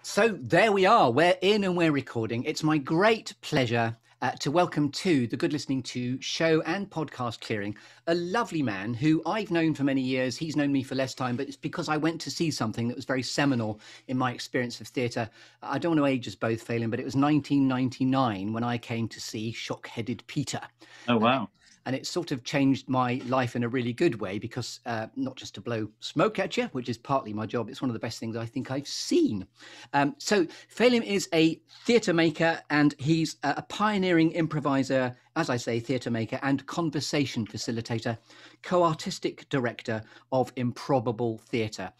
So there we are. We're in and we're recording. It's my great pleasure to welcome to the Good Listening To show and podcast clearing a lovely man who I've known for many years. He's known me for less time, but it's because I went to see something that was very seminal in my experience of theatre. I don't want to age us both, Phelim, but it was 1999 when I came to see Shock-Headed Peter. Oh, wow. And it sort of changed my life in a really good way because not just to blow smoke at you, which is partly my job, it's one of the best things I think I've seen. So Phelim is a theatre maker and he's a pioneering improviser, as I say, theatre maker and conversation facilitator, co-artistic director of Improbable Theatre,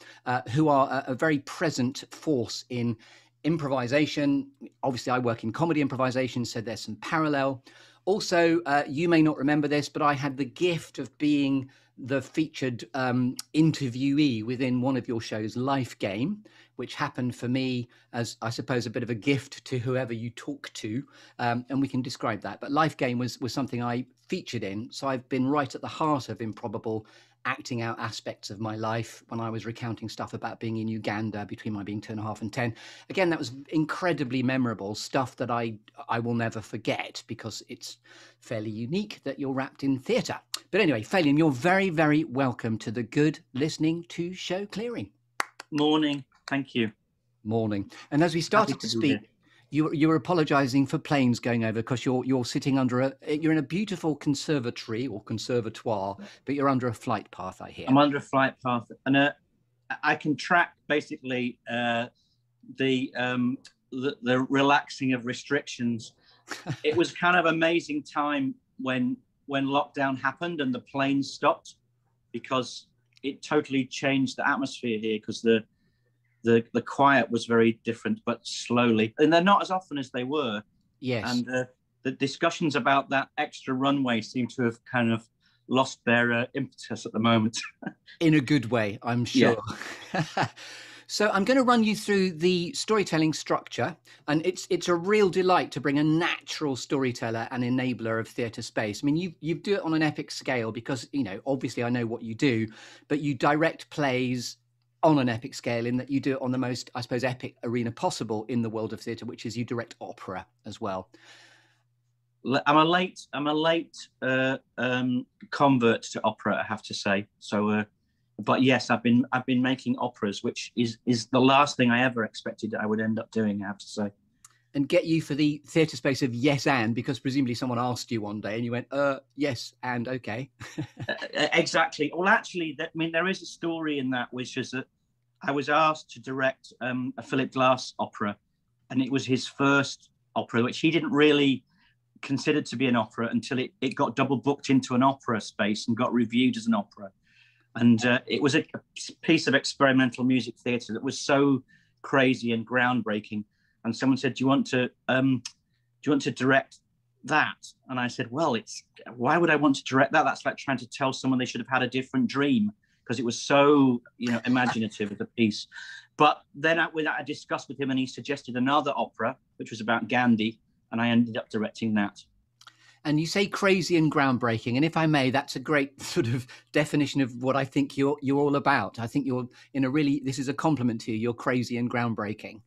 who are a very present force in improvisation. Obviously, I work in comedy improvisation, so there's some parallel. Also, you may not remember this, but I had the gift of being the featured interviewee within one of your shows, Life Game, which happened for me as, I suppose, a bit of a gift to whoever you talk to, and we can describe that. But Life Game was something I featured in, so I've been right at the heart of Improbable, acting out aspects of my life when I was recounting stuff about being in Uganda between my being 2.5 and 10. Again, that was incredibly memorable, stuff that I will never forget because it's fairly unique that you're wrapped in theatre. But anyway, Phelim, you're very, very welcome to the Good Listening To show clearing. Morning. Thank you. Morning. And as we started to speak, you were apologising for planes going over because you're sitting under you're in a beautiful conservatory or conservatoire, but you're under a flight path, I hear. I'm under a flight path, and I can track basically the relaxing of restrictions. It was kind of amazing time when lockdown happened and the planes stopped, because it totally changed the atmosphere here, because the quiet was very different, but slowly, and they're not as often as they were. Yes. And the discussions about that extra runway seem to have kind of lost their impetus at the moment. In a good way, I'm sure. Yeah. So I'm going to run you through the storytelling structure, and it's a real delight to bring a natural storyteller and enabler of theatre space. I mean, you do it on an epic scale because, you know, obviously I know what you do, but you direct plays on an epic scale in that you do it on the most, I suppose, epic arena possible in the world of theatre, which is you direct opera as well. I'm a late convert to opera, I have to say. So, but yes, I've been making operas, which is the last thing I ever expected I would end up doing, I have to say. And get you for the theatre space of yes and, because presumably someone asked you one day and you went, yes and okay. Exactly. Well, actually, I mean, there is a story in that, which is that I was asked to direct a Philip Glass opera, and it was his first opera, which he didn't really consider to be an opera until it got double booked into an opera space and got reviewed as an opera. And it was a piece of experimental music theatre that was so crazy and groundbreaking. And someone said, do you want to direct that? And I said, well, why would I want to direct that? That's like trying to tell someone they should have had a different dream, because it was so, imaginative as a piece. But then I discussed with him, and he suggested another opera, which was about Gandhi, and I ended up directing that. And you say crazy and groundbreaking, and if I may, that's a great sort of definition of what I think you're all about. I think you're this is a compliment to you. You're crazy and groundbreaking.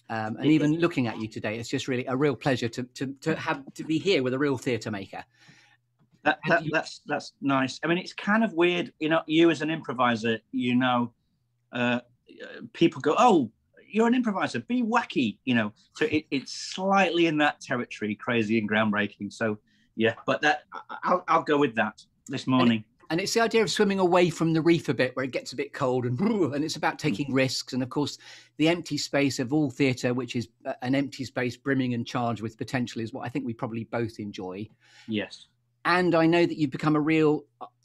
And even looking at you today, it's just really a real pleasure to be here with a real theatre maker. That's nice. I mean, it's kind of weird, you as an improviser, people go, oh, you're an improviser, be wacky, so it's slightly in that territory, crazy and groundbreaking. So yeah, but I'll go with that this morning. And it's the idea of swimming away from the reef a bit, where it gets a bit cold, and it's about taking risks. And of course, the empty space of all theatre, which is an empty space brimming and charged with potential, is what I think we probably both enjoy. Yes. And I know that you've become a real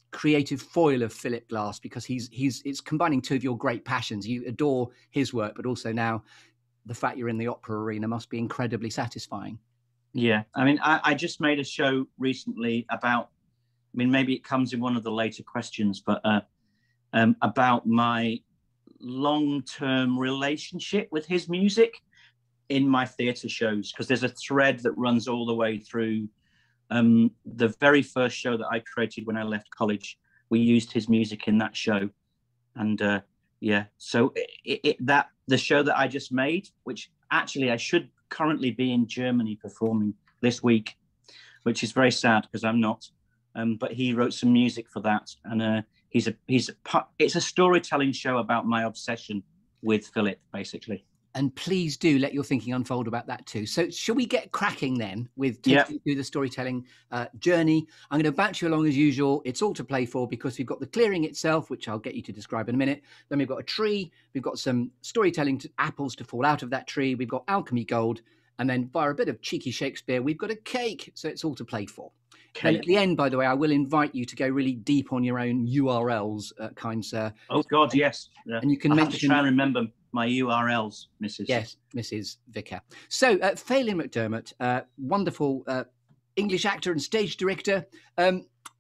creative foil of Philip Glass, because it's combining two of your great passions. You adore his work, but also now the fact you're in the opera arena must be incredibly satisfying. Yeah. I mean, I just made a show recently about, maybe it comes in one of the later questions, but about my long-term relationship with his music in my theatre shows, because there's a thread that runs all the way through. The very first show that I created when I left college, we used his music in that show. And Yeah. So that the show that I just made, which actually I should currently be in Germany performing this week, which is very sad because I'm not. But he wrote some music for that, and it's a storytelling show about my obsession with Philip, basically. And please do let your thinking unfold about that too. So shall we get cracking then with taking you through the storytelling journey? I'm going to bounce you along as usual. It's all to play for because we've got the clearing itself, which I'll get you to describe in a minute. Then we've got a tree. We've got some storytelling apples to fall out of that tree. We've got alchemy gold. And then via a bit of cheeky Shakespeare, we've got a cake. So it's all to play for. And at the end, by the way, I will invite you to go really deep on your own URLs, kind sir. Oh, God, yes. And you can have to try and remember my URLs, Mrs. Yes, Mrs. Vicar. So, Phelim McDermott, wonderful English actor and stage director.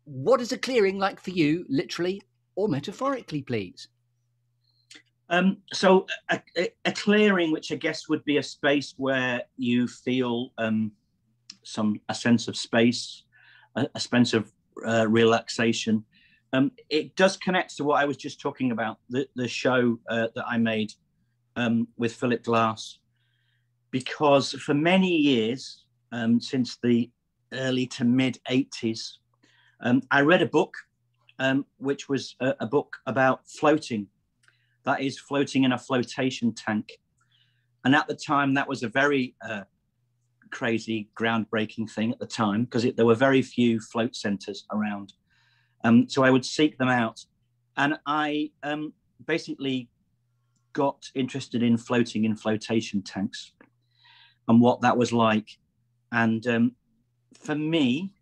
What is a clearing like for you, literally or metaphorically, please? So a clearing, which I guess would be a space where you feel a sense of space, a sense of relaxation. It does connect to what I was just talking about, the show that I made with Philip Glass, because for many years, since the early to mid 80s, I read a book, which was a book about floating. That is, floating in a flotation tank. And at the time, that was a very crazy, groundbreaking thing at the time, because there were very few float centers around. So I would seek them out. And I basically got interested in floating in flotation tanks and what that was like. And for me,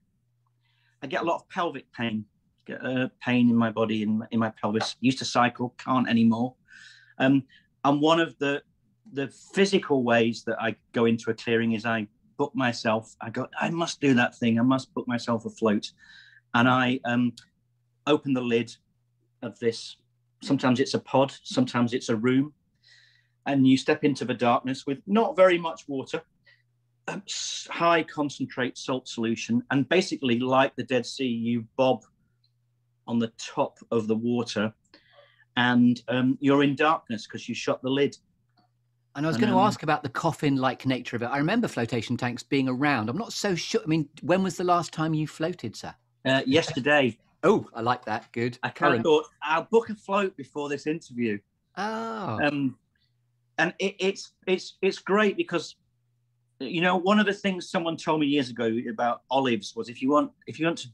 I get a lot of pelvic pain. Get pain in my body, in my pelvis. Used to cycle, can't anymore. And one of the physical ways that I go into a clearing is I book myself. I must do that thing. I must book myself a float. And I open the lid of this. Sometimes it's a pod, sometimes it's a room. And you step into the darkness with not very much water, high concentrate salt solution. And basically, like the Dead Sea, you bob on the top of the water, and you're in darkness because you shut the lid. And I was going to ask about the coffin-like nature of it. I remember flotation tanks being around. I'm not so sure. I mean, when was the last time you floated, sir? Yesterday. Oh, I like that. Good. I kind of thought, I'll book a float before this interview. Oh. And it's great because, you know, one of the things someone told me years ago about olives was if you want to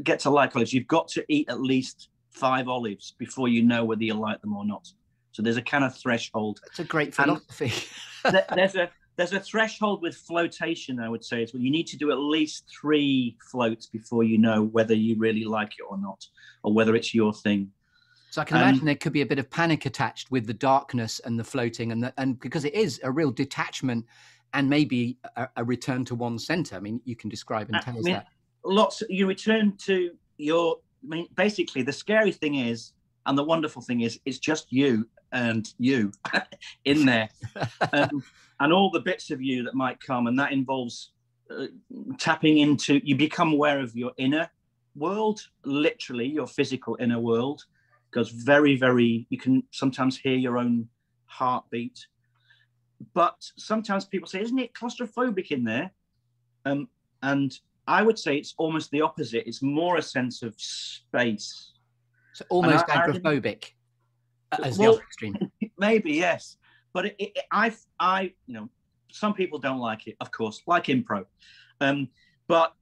get to like olives, you've got to eat at least 5 olives before you know whether you like them or not. So there's a kind of threshold. That's a great philosophy. There's a threshold with flotation, I would say, is when you need to do at least 3 floats before you know whether you really like it or not, or whether it's your thing. So I can imagine there could be a bit of panic attached with the darkness and the floating, and because it is a real detachment and maybe a return to one center. I mean, you can describe and tell us that. You return to your. I mean, basically, the scary thing is, and the wonderful thing is, it's just you and you in there, and all the bits of you that might come, and that involves tapping into. You become aware of your inner world, literally your physical inner world, because very, very, you can sometimes hear your own heartbeat. But sometimes people say, isn't it claustrophobic in there? And I would say it's almost the opposite. It's more a sense of space. So almost agoraphobic as the other extreme. Maybe, yes. But I, you know, some people don't like it, of course, like improv. But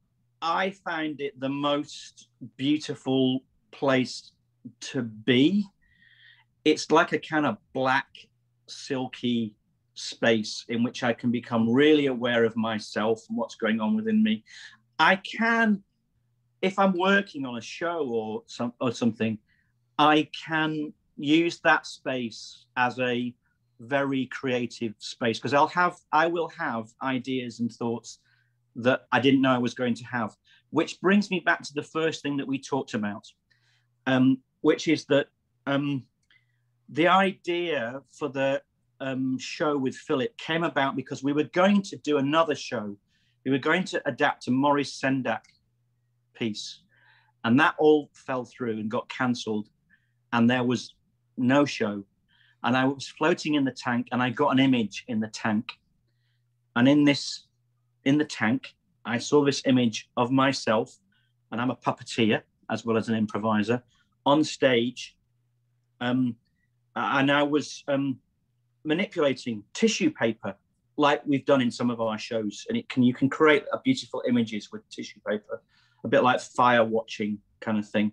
I find it the most beautiful place to be. It's like a kind of black, silky space in which I can become really aware of myself and what's going on within me. I can, if I'm working on a show or something, I can use that space as a very creative space, because I will have ideas and thoughts that I didn't know I was going to have, which brings me back to the first thing that we talked about, which is that the idea for the show with Philip came about because we were going to do another show. We were going to adapt a Maurice Sendak piece, and that all fell through and got cancelled, and there was no show. and I was floating in the tank, and I got an image in the tank. And in the tank, I saw this image of myself, and I'm a puppeteer as well as an improviser, on stage. And I was manipulating tissue paper like we've done in some of our shows. And you can create beautiful images with tissue paper, a bit like fire watching kind of thing.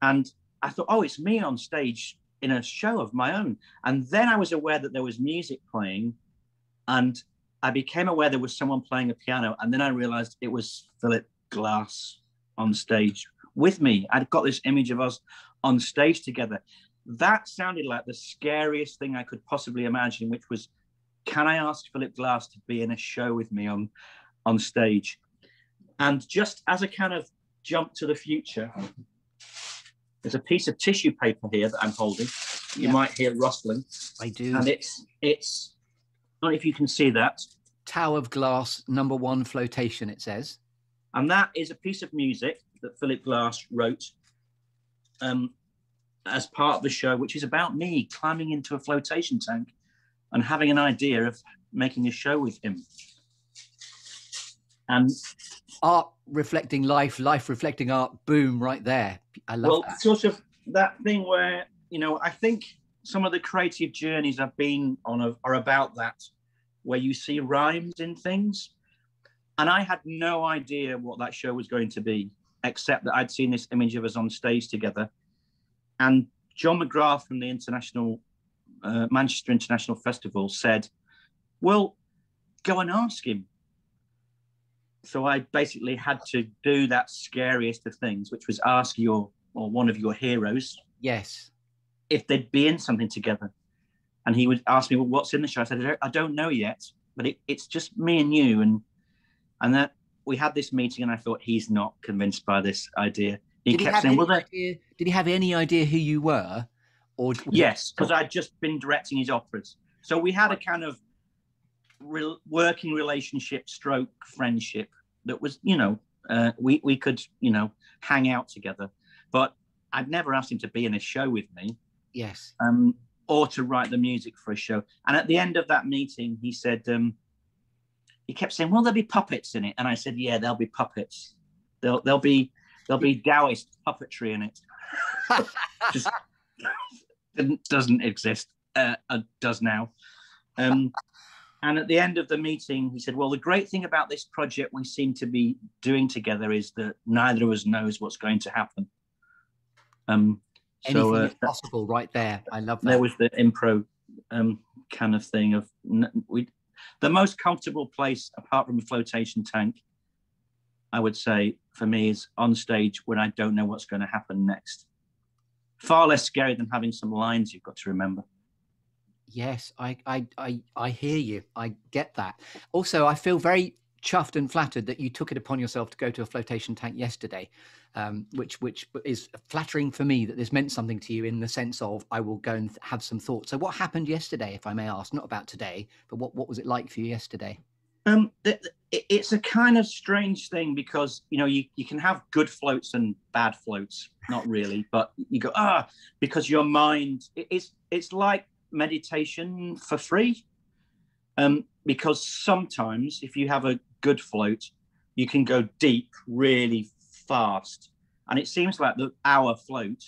And I thought, oh, it's me on stage in a show of my own. And then I was aware that there was music playing, and I became aware there was someone playing a piano. And then I realized it was Philip Glass on stage with me. I'd got this image of us on stage together. That sounded like the scariest thing I could possibly imagine, which was, can I ask Philip Glass to be in a show with me on stage? And just as a kind of jump to the future, there's a piece of tissue paper here that I'm holding. You might hear rustling. I do. And it's I don't know if you can see that. Tower of Glass, #1 flotation, it says. And that is a piece of music that Philip Glass wrote as part of the show, which is about me climbing into a flotation tank and having an idea of making a show with him. And art reflecting life, life reflecting art, boom, right there. I love that. Sort of that thing where, I think some of the creative journeys I've been on are about that, where you see rhymes in things. And I had no idea what that show was going to be, except that I'd seen this image of us on stage together. And John McGrath from the Manchester International Festival said, well, go and ask him. So I basically had to do that scariest of things, which was ask one of your heroes. Yes. If they'd be in something together. And he would ask me, well, what's in the show? I said, I don't know yet, but it's just me and you. And that we had this meeting, and I thought, he's not convinced by this idea. He kept saying, did he have any idea who you were? Yes, because I'd just been directing his operas. So we had a kind of working relationship stroke friendship that was, we could, hang out together. But I'd never asked him to be in a show with me. Yes. Or to write the music for a show. And at the end of that meeting, he said, he kept saying, well, there'll be puppets in it. And I said, yeah, there'll be puppets. There'll be Taoist puppetry in it. Just doesn't exist. Does now. And at the end of the meeting, he said, well, the great thing about this project we seem to be doing together is that neither of us knows what's going to happen. Anything is possible right there. I love that. There was the improv kind of thing of the most comfortable place apart from a flotation tank, I would say, for me, is on stage when I don't know what's going to happen next. Far less scary than having some lines you've got to remember. Yes, I hear you. I get that. Also, I feel very chuffed and flattered that you took it upon yourself to go to a flotation tank yesterday, which is flattering for me that this meant something to you in the sense of I will go and have some thoughts. So what happened yesterday, if I may ask? Not about today, but what was it like for you yesterday? It's a kind of strange thing because, you can have good floats and bad floats. Not really, but you go, because your mind, it's like meditation for free. Because sometimes if you have a good float, you can go deep really fast. And it seems like our float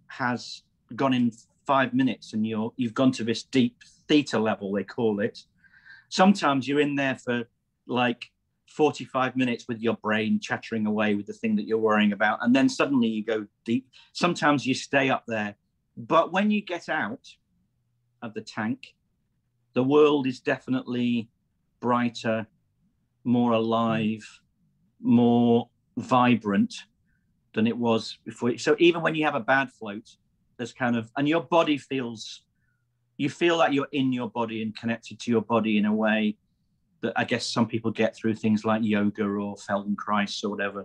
has gone in 5 minutes and you've gone to this deep theta level, they call it. Sometimes you're in there for like 45 minutes with your brain chattering away with the thing that you're worrying about. And then suddenly you go deep. Sometimes you stay up there. But when you get out of the tank, the world is definitely brighter, more alive, more vibrant than it was before. So even when you have a bad float, there's and your body you feel like you're in your body and connected to your body in a way that I guess some people get through things like yoga or Feldenkrais or whatever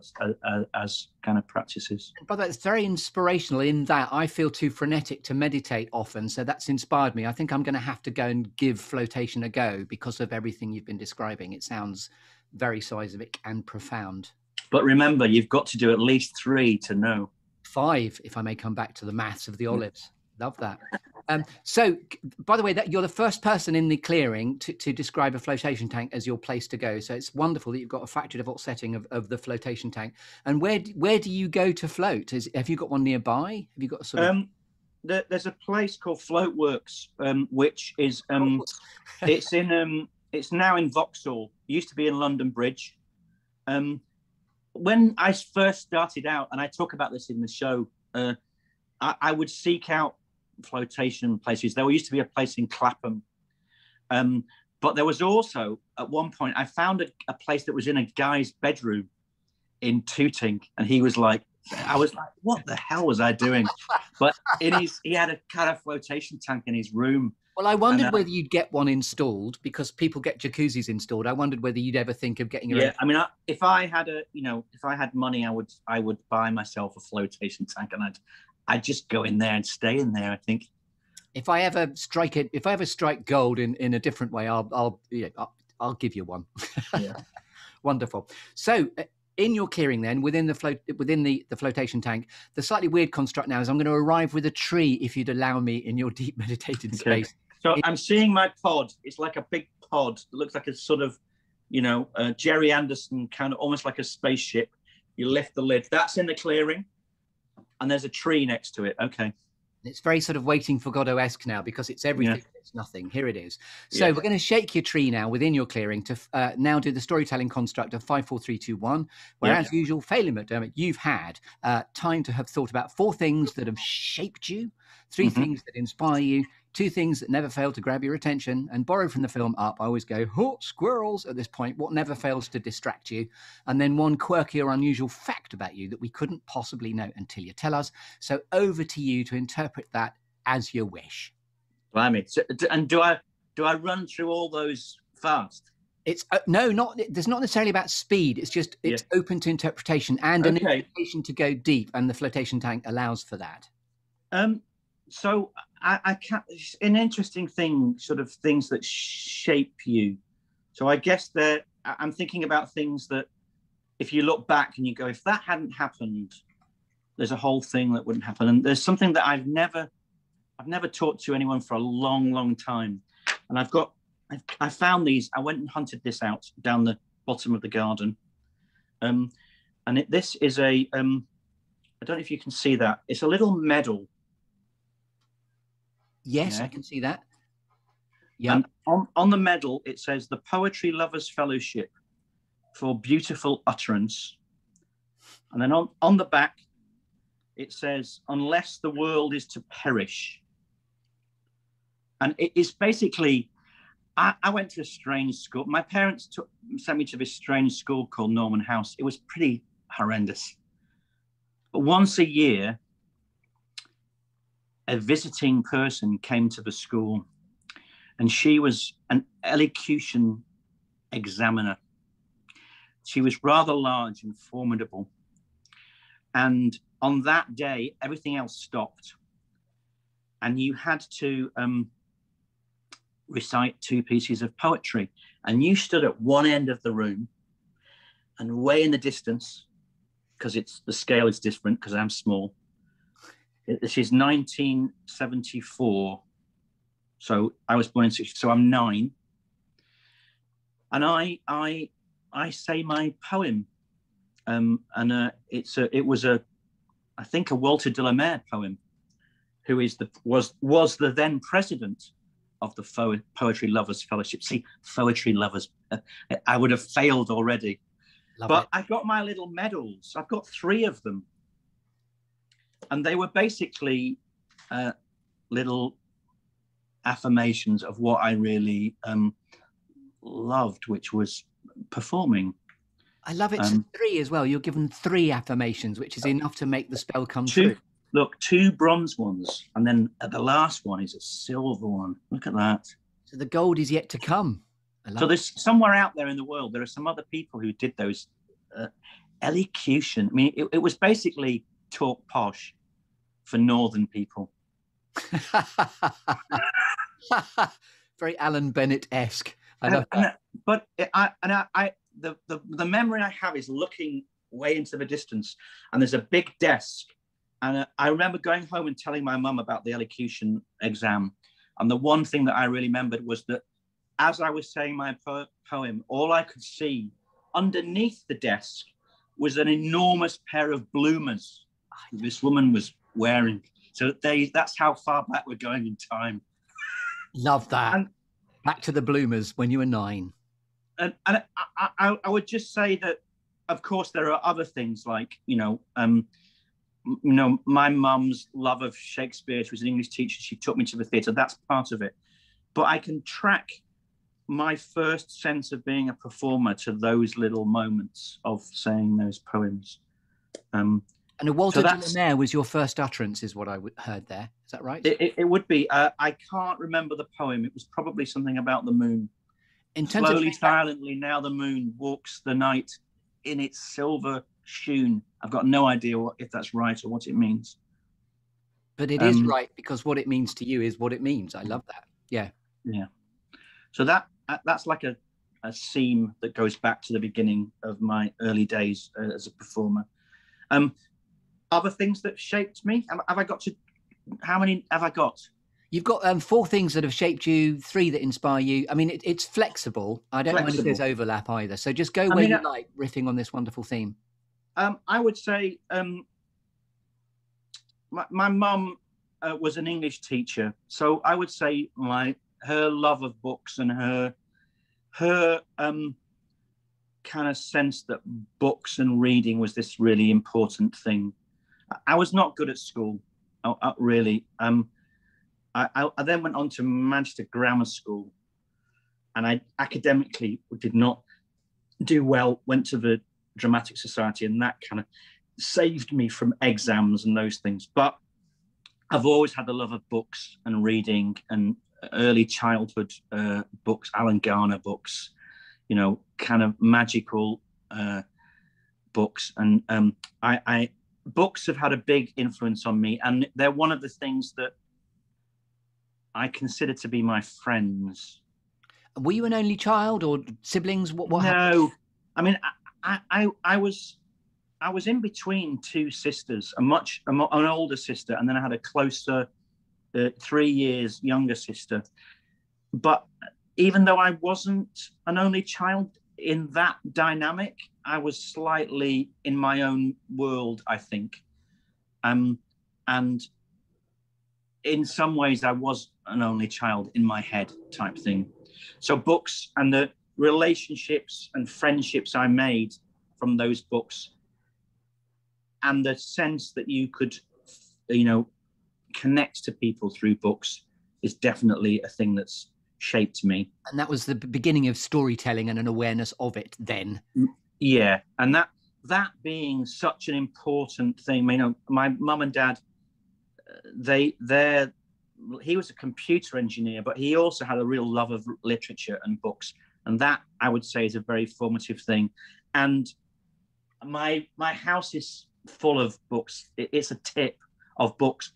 as kind of practices. But that's very inspirational in that I feel too frenetic to meditate often. So that's inspired me. I think I'm going to have to go and give flotation a go because of everything you've been describing. It sounds very seismic and profound. But remember, you've got to do at least 3 to know. 5, if I may come back to the maths of the olives. Love that. So, by the way, that you're the first person in the clearing to describe a flotation tank as your place to go. So it's wonderful that you've got a factory default setting of the flotation tank. And where do you go to float? Have you got one nearby? Have you got a sort of? There's a place called Floatworks, which is it's now in Vauxhall. It used to be in London Bridge. When I first started out, and I talk about this in the show, I would seek out flotation places. There used to be a place in Clapham, but there was also at one point I found a place that was in a guy's bedroom in Tooting, and he was like, I was like, what the hell was I doing? But he had a kind of flotation tank in his room. Well, I wondered whether you'd get one installed, because people get jacuzzis installed. I wondered whether you'd ever think of getting your own. I mean, if I had money, I would buy myself a flotation tank, and I'd just go in there and stay in there, I think. If I ever strike gold in a different way, I'll give you one. Yeah. Wonderful. So in your clearing then, within the flotation tank, the slightly weird construct now is I'm going to arrive with a tree, if you'd allow me, in your deep meditated space. So I'm seeing my pod. It's like a big pod. It looks like a sort of, Jerry Anderson, kind of almost like a spaceship. You lift the lid. That's in the clearing. And there's a tree next to it. Okay. It's very sort of Waiting for Godot-esque now, because it's everything, it's nothing. Here it is. So we're going to shake your tree now within your clearing to now do the storytelling construct of 5, 4, 3, 2, 1. Where, as usual, Phelim McDermott, you've had time to have thought about 4 things that have shaped you, 3 things that inspire you, 2 things that never fail to grab your attention, and borrow from the film Up. I always go, squirrels at this point. What never fails to distract you? And then 1 quirky or unusual fact about you that we couldn't possibly know until you tell us. So over to you to interpret that as you wish. Blimey. So, and do I run through all those fast? It's there's not necessarily about speed. It's just it's open to interpretation and an invitation to go deep, and the flotation tank allows for that. So I can't. It's an interesting thing, sort of things that shape you. So I guess that I'm thinking about things that, if you look back and you go, if that hadn't happened, there's a whole thing that wouldn't happen. And there's something that I've never talked to anyone for a long, long time. And I found these. I went and hunted this out down the bottom of the garden. This is I don't know if you can see that. It's a little medal. Yes, I can see that. Yeah. And on the medal, it says the Poetry Lovers Fellowship for beautiful utterance. And then on the back, it says, unless the world is to perish. And it is basically, I went to a strange school. My parents sent me to this strange school called Norman House. It was pretty horrendous. But once a year, a visiting person came to the school, and she was an elocution examiner. She was rather large and formidable. And on that day, everything else stopped. And you had to recite 2 pieces of poetry. And you stood at one end of the room, and way in the distance, because the scale is different because I'm small. This is 1974. So I was born in 60, so I'm 9. And I say my poem. It was I think a Walter de la Mare poem, who was the then president of the Poetry Lovers Fellowship. See, poetry lovers, I would have failed already. But I got my little medals. I've got 3 of them. And they were basically little affirmations of what I really loved, which was performing. I love it. 3 as well. You're given 3 affirmations, which is enough to make the spell come true. Look, 2 bronze ones, and then the last one is a silver one. Look at that. So the gold is yet to come. So there's somewhere out there in the world, there are some other people who did those elocution. I mean, it was basically talk posh for northern people. Very Alan Bennett-esque. I love that. But the memory I have is looking way into the distance, and there's a big desk And I remember going home and telling my mum about the elocution exam. And the one thing that I really remembered was that as I was saying my poem, all I could see underneath the desk was an enormous pair of bloomers this woman was wearing. So that's how far back we're going in time. Love that. And, back to the bloomers when you were 9. And I would just say that, of course, there are other things like, my mum's love of Shakespeare. She was an English teacher. She took me to the theatre. That's part of it. But I can track my first sense of being a performer to those little moments of saying those poems. And a Walter de la Mare was your first utterance, is what I heard there. Is that right? It would be. I can't remember the poem. It was probably something about the moon. Slowly, silently, now the moon walks the night in its silver shoon. I've got no idea if that's right or what it means. But it is right, because what it means to you is what it means. I love that. Yeah. Yeah. So that's like a theme that goes back to the beginning of my early days as a performer. Other things that shaped me. How many have I got? You've got 4 things that have shaped you, 3 that inspire you. I mean, it's flexible. I don't mind if there's overlap either. So just go where you like, riffing on this wonderful theme. I would say my mum was an English teacher. So I would say her love of books and her kind of sense that books and reading was this really important thing. I was not good at school, really. I then went on to Manchester Grammar School, and I academically did not do well, went to the Dramatic Society, and that kind of saved me from exams and those things. But I've always had the love of books and reading and early childhood books, Alan Garner books, kind of magical books. And books have had a big influence on me, and they're one of the things that I consider to be my friends. Were you an only child or siblings? What No, happened? I mean, I was in between 2 sisters, an older sister, and then I had a closer 3 years younger sister. But even though I wasn't an only child in that dynamic, I was slightly in my own world, I think. And in some ways, I was an only child in my head type thing. So books and the relationships and friendships I made from those books, and the sense that you could, connect to people through books, is definitely a thing that's shaped me. And that was the beginning of storytelling and an awareness of it then. Yeah, and that being such an important thing. My mum and dad, he was a computer engineer, but he also had a real love of literature and books, and that, I would say, is a very formative thing. And my house is full of books. It's a tip of books.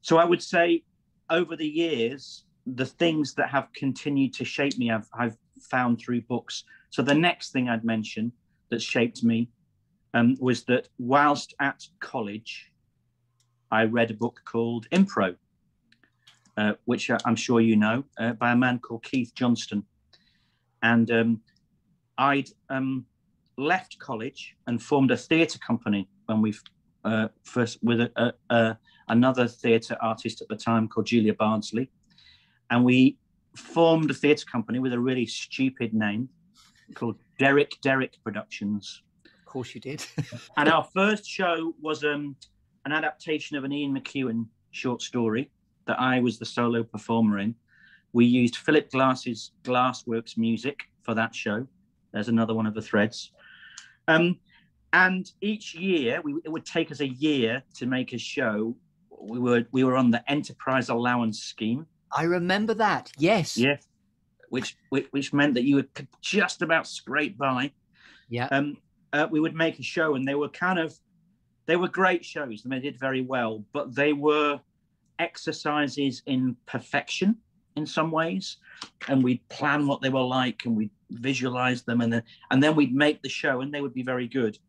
So I would say over the years, the things that have continued to shape me, I've found through books. So the next thing I'd mention that shaped me was that whilst at college, I read a book called Impro, which I'm sure you know, by a man called Keith Johnston. And I'd left college and formed a theatre company when we first with another theatre artist at the time called Julia Bardsley. And we formed a theatre company with a really stupid name called Derek Productions. Of course you did. And our first show was an adaptation of an Ian McEwan short story that I was the solo performer in. We used Philip Glass's Glassworks music for that show. There's another one of the threads. And each year, it would take us a year to make a show. We were on the Enterprise Allowance Scheme. I remember that. Yes. Yeah. Which meant that you would just about scrape by. Yeah. We would make a show, and they were great shows, and they did very well, but they were exercises in perfection in some ways. And we'd plan what they were like, and we'd visualize them, and then we'd make the show, and they would be very good.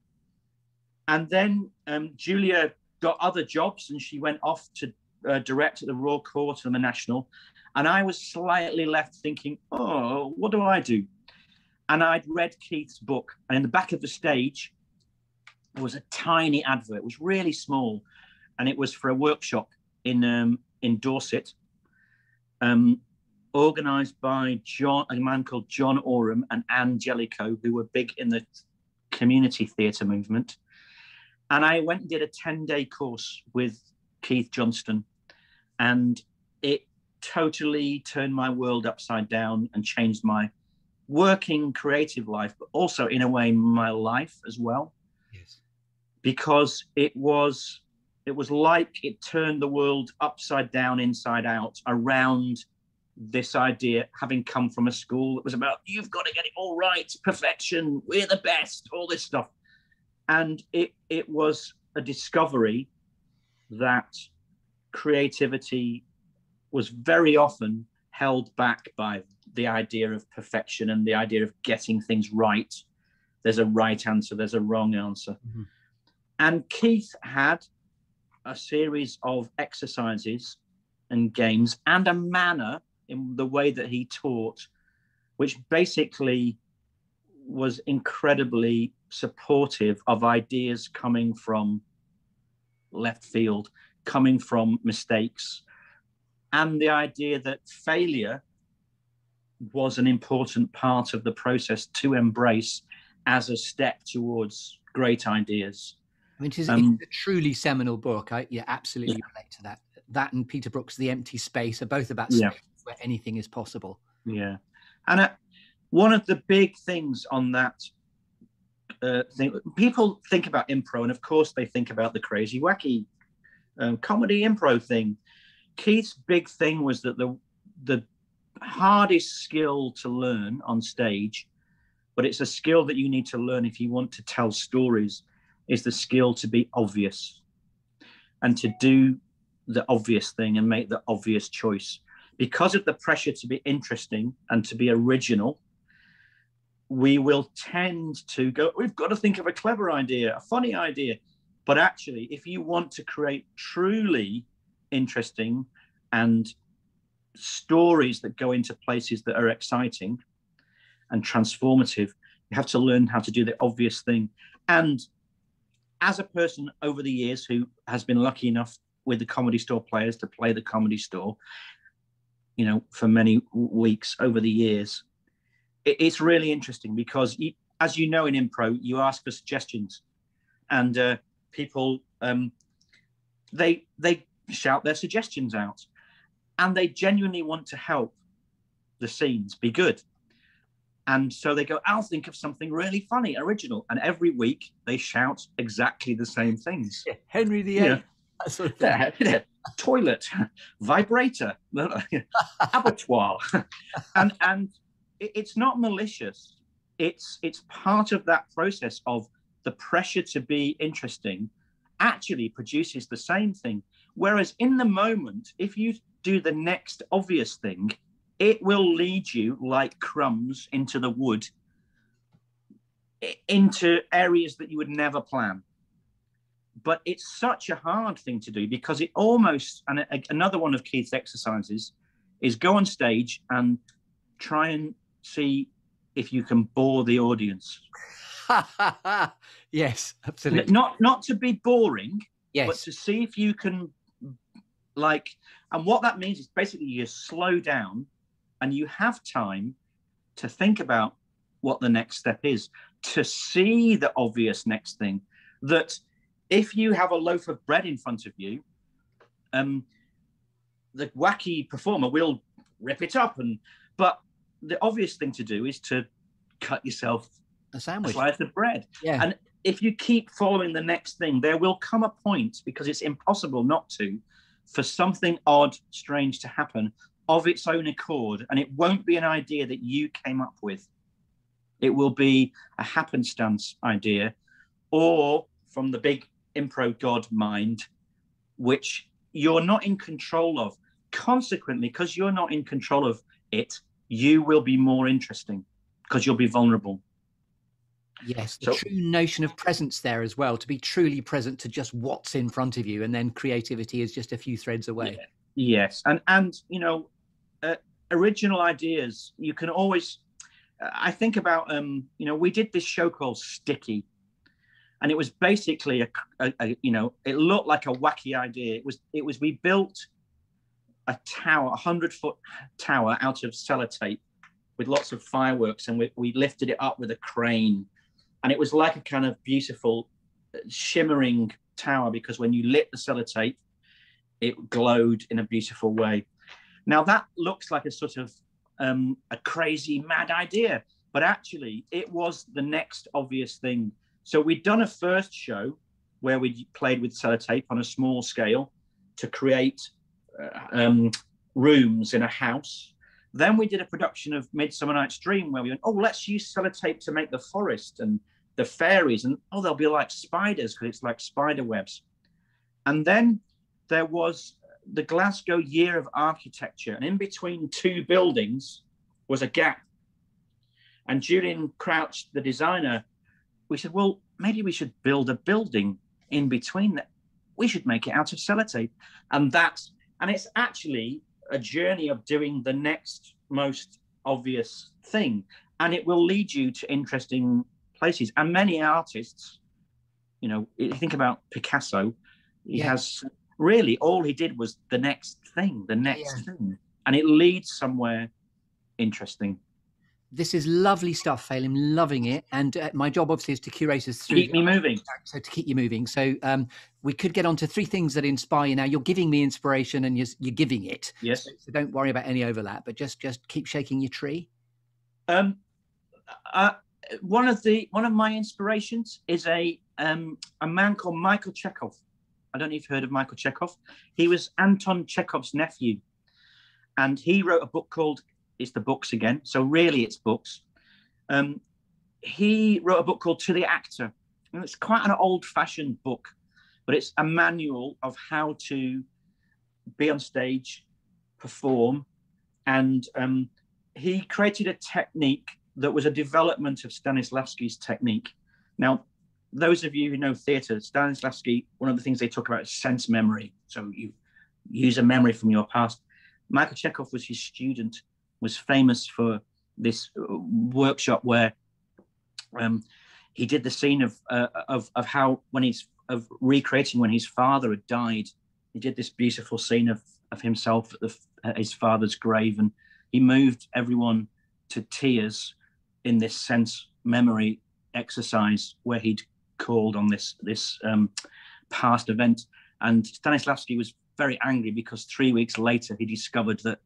And then Julia got other jobs, and she went off to direct at the Royal Court and the National. And I was slightly left thinking, oh, what do I do? And I'd read Keith's book, and in the back of the stage, there was a tiny advert. It was really small, and it was for a workshop in Dorset, organised by a man called John Oram and Anne Jellicoe, who were big in the community theatre movement. And I went and did a 10-day course with Keith Johnston, and it totally turned my world upside down and changed my working creative life, but also in a way my life as well. Yes. Because it was like it turned the world upside down, inside out, around this idea, having come from a school that was about, you've got to get it all right, perfection, we're the best, all this stuff. And it was a discovery that creativity was very often held back by the idea of perfection and the idea of getting things right. There's a right answer, there's a wrong answer. Mm-hmm. And Keith had a series of exercises and games and a manner in the way that he taught, which basically was incredibly supportive of ideas coming from left field, coming from mistakes, and the idea that failure was an important part of the process to embrace as a step towards great ideas. I mean, it's a truly seminal book. I absolutely relate to that. That and Peter Brook's The Empty Space are both about spaces where anything is possible. Yeah. And one of the big things on that thing, people think about improv, and of course they think about the crazy, wacky comedy improv thing. Keith's big thing was that the hardest skill to learn on stage, but it's a skill that you need to learn if you want to tell stories, is the skill to be obvious and to do the obvious thing and make the obvious choice. Because of the pressure to be interesting and to be original, we will tend to go, we've got to think of a clever idea, a funny idea. But actually, if you want to create truly interesting and stories that go into places that are exciting and transformative, you have to learn how to do the obvious thing. And as a person over the years who has been lucky enough with the Comedy Store Players to play the Comedy Store, you know, for many weeks over the years, it's really interesting because, as you know, in improv, you ask for suggestions, and people, they shout their suggestions out, and they genuinely want to help the scenes be good. And so they go, I'll think of something really funny, original. And every week they shout exactly the same things. Yeah, Henry VIII. Yeah. Toilet, vibrator, abattoir. and it's not malicious. It's part of that process of the pressure to be interesting actually produces the same thing. Whereas in the moment, if you do the next obvious thing, it will lead you like crumbs into the wood, into areas that you would never plan. But it's such a hard thing to do because it almost, and another one of Keith's exercises is go on stage and try and see if you can bore the audience. Yes, absolutely. Not to be boring, yes, but to see if you can, and what that means is basically you slow down and you have time to think about what the next step is, to see the obvious next thing. That if you have a loaf of bread in front of you, the wacky performer will rip it up, but the obvious thing to do is to cut yourself a sandwich, a slice of bread. Yeah. And if you keep following the next thing, there will come a point, because it's impossible not to, for something odd, strange to happen of its own accord. And it won't be an idea that you came up with. It will be a happenstance idea, or from the big improv god mind, which you're not in control of. Consequently, because you're not in control of it, you will be more interesting because you'll be vulnerable. Yes, the So true notion of presence there as well, to be truly present to just what's in front of you, and then creativity is just a few threads away. yeah, yes, and you know, original ideas. You can always. I think about you know, we did this show called Sticky, and it was basically you know, it looked like a wacky idea. It was we built a tower, 100-foot tower out of sellotape with lots of fireworks, and we lifted it up with a crane, and it was like a kind of beautiful shimmering tower, because when you lit the sellotape, it glowed in a beautiful way. Now that looks like a sort of a crazy mad idea, but actually it was the next obvious thing. So we'd done a first show where we played with sellotape on a small scale to create rooms in a house. Then we did a production of Midsummer Night's Dream where we went, oh, let's use sellotape to make the forest and the fairies, and oh, they'll be like spiders because it's like spider webs. And then there was the Glasgow Year of Architecture, and in between two buildings was a gap. And Julian Crouch, the designer, we said, well, maybe we should build a building in between that. We should make it out of sellotape. And it's actually a journey of doing the next most obvious thing. And it will lead you to interesting places. And many artists, you know, you think about Picasso, he has really, all he did was the next thing. And it leads somewhere interesting. This is lovely stuff, Phelim, loving it. And my job obviously is to curate us through. Keep me moving. So to keep you moving. So we could get on to 3 things that inspire you now. You're giving me inspiration and you're giving it. Yes. So don't worry about any overlap, but just keep shaking your tree. One of my inspirations is a man called Michael Chekhov. I don't know if you've heard of Michael Chekhov. He was Anton Chekhov's nephew. And he wrote a book called, it's the books again, so really it's books. He wrote a book called To the Actor. And it's quite an old-fashioned book, but it's a manual of how to be on stage, perform. And he created a technique that was a development of Stanislavski's technique. Now, those of you who know theatre, Stanislavski, one of the things they talk about is sense memory. So you use a memory from your past. Michael Chekhov was his student, was famous for this workshop where he did the scene of how of recreating when his father had died. He did this beautiful scene of himself at his father's grave, and he moved everyone to tears in this sense memory exercise where he'd called on this past event. And Stanislavski was very angry because 3 weeks later he discovered that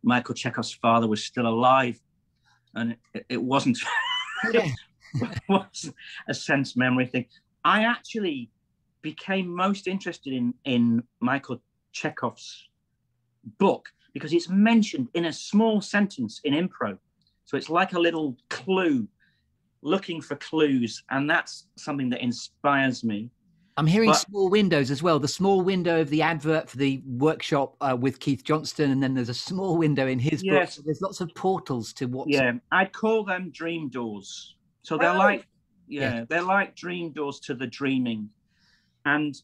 Michael Chekhov's father was still alive, and it wasn't it was a sense memory thing. I actually became most interested in Michael Chekhov's book because it's mentioned in a small sentence in Impro. So it's like a little clue, looking for clues, and that's something that inspires me. I'm hearing small windows as well. The small window of the advert for the workshop with Keith Johnston, and then there's a small window in his book. So there's lots of portals to what's... Yeah, I'd call them dream doors. So they're they're like dream doors to the dreaming. And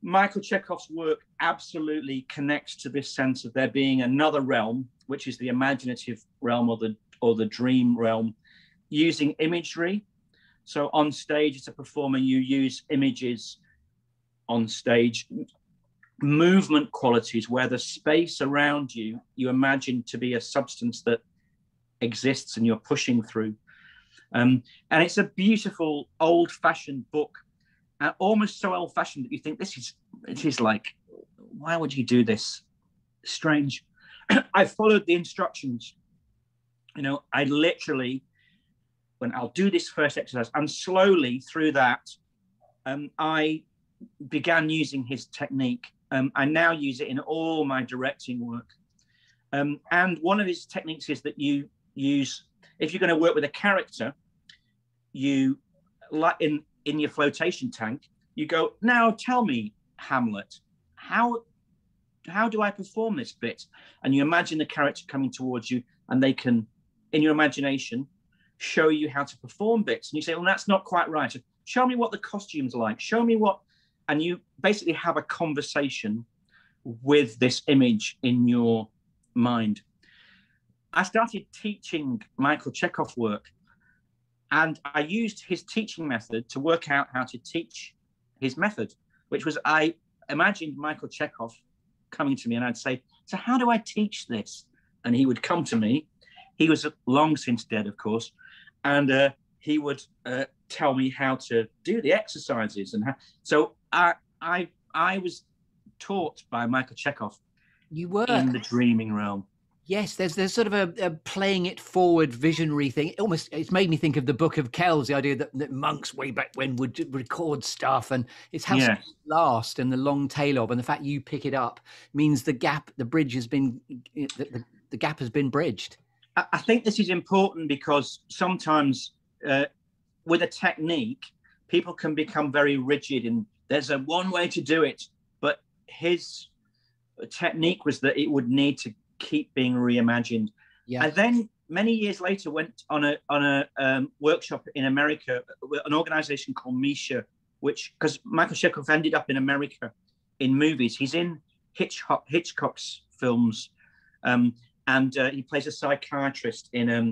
Michael Chekhov's work absolutely connects to this sense of there being another realm, which is the imaginative realm or the dream realm, using imagery. So on stage, as a performer, you use images on stage, movement qualities where the space around you, you imagine to be a substance that exists and you're pushing through. And it's a beautiful old-fashioned book, and almost so old-fashioned that you think it is like, why would you do this? Strange. I followed the instructions. You know, I literally, when I'll do this first exercise, and slowly through that, I began using his technique. I now use it in all my directing work. And one of his techniques is that you use, if you're going to work with a character, you, like in your flotation tank, you go, now tell me, Hamlet, how do I perform this bit? And you imagine the character coming towards you, and they can, in your imagination, show you how to perform bits. And you say, well, that's not quite right. Show me what the costume's like. Show me what, and you basically have a conversation with this image in your mind. I started teaching Michael Chekhov work, and I used his teaching method to work out how to teach his method, which was, I imagined Michael Chekhov coming to me, and I'd say, so how do I teach this? And he would come to me. He was long since dead, of course, and he would tell me how to do the exercises. And so I was taught by Michael Chekhov. You were in the dreaming realm. Yes, there's sort of a playing it forward visionary thing. It's made me think of the Book of Kells, the idea that monks way back when would record stuff, and it's how it lasts and the long tail of, and the fact you pick it up means the bridge has been, the gap has been bridged. I think this is important because sometimes with a technique, people can become very rigid, and there's a one way to do it, but his technique was that it would need to keep being reimagined. I then many years later went on a workshop in America, an organization called Misha, which, because Michael Chekhov ended up in America in movies. He's in Hitchcock's films, and he plays a psychiatrist in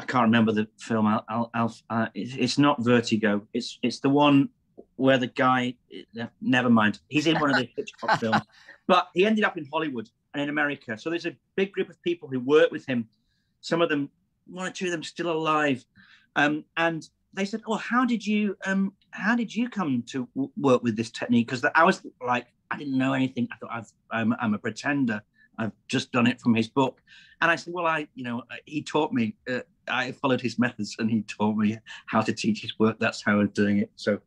I can't remember the film. It's not Vertigo. It's the one where the guy, never mind. He's in one of the Hitchcock films, but he ended up in Hollywood and in America. So there's a big group of people who work with him. Some of them, one or two of them, still alive. And they said, "Oh, how did you come to work with this technique?" Because I was like, I didn't know anything. I thought I'm a pretender. I've just done it from his book. And I said, well, he taught me. I followed his methods, and he taught me how to teach his work. That's how I was doing it. So,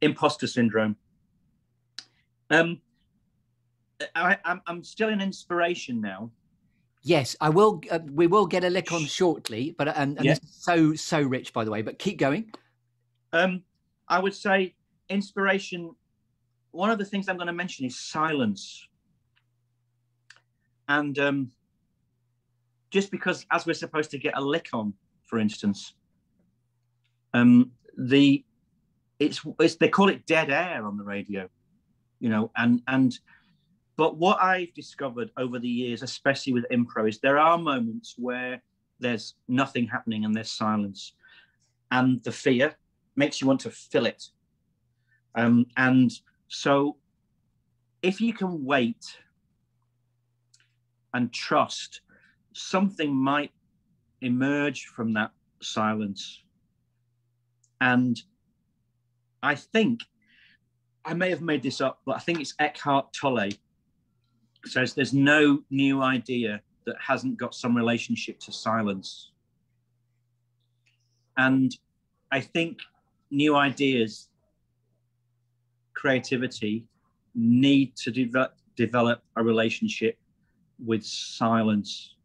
imposter syndrome. I'm still an inspiration now. Yes, I will. We will get a lick on shortly, but this is so rich, by the way. But keep going. I would say inspiration. One of the things I'm going to mention is silence, and just because, as we're supposed to get a lick on, for instance, they call it dead air on the radio, But what I've discovered over the years, especially with improv, is there are moments where there's nothing happening and there's silence. And the fear makes you want to fill it. And so if you can wait and trust, something might emerge from that silence. And I think, I may have made this up, but I think it's Eckhart Tolle says there's no new idea that hasn't got some relationship to silence. And I think new ideas, creativity, need to develop a relationship with silence,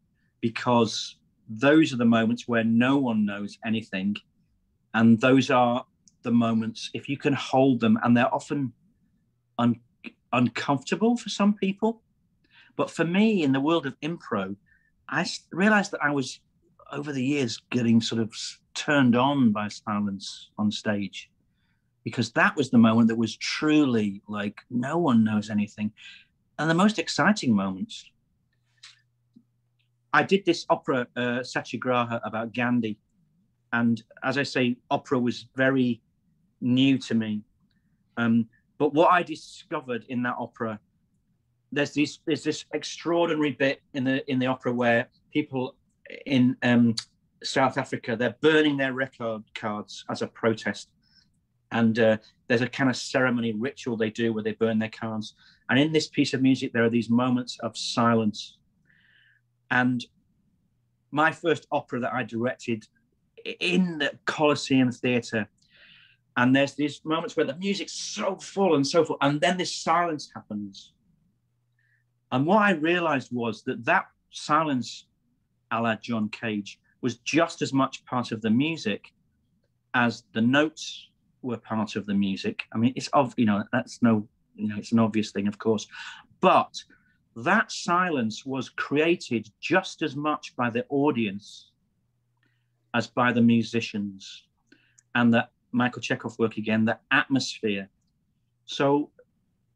because those are the moments where no one knows anything. And those are the moments, if you can hold them, and they're often uncomfortable for some people. But for me, in the world of improv, I realized that I was, over the years, getting sort of turned on by silence on stage, because that was the moment that was truly like, no one knows anything. And the most exciting moments. I did this opera, Satyagraha, about Gandhi. And as I say, opera was very new to me. But what I discovered in that opera, there's this extraordinary bit in the opera where people in South Africa, they're burning their record cards as a protest. And there's a kind of ceremony ritual they do where they burn their cards. And in this piece of music, there are these moments of silence. And my first opera that I directed in the Colosseum Theatre, and there's these moments where the music's so full, and then this silence happens. And what I realized was that silence, a la John Cage, was just as much part of the music as the notes were part of the music. I mean, it's it's an obvious thing, of course, but that silence was created just as much by the audience as by the musicians, and that Michael Chekhov work again, the atmosphere. So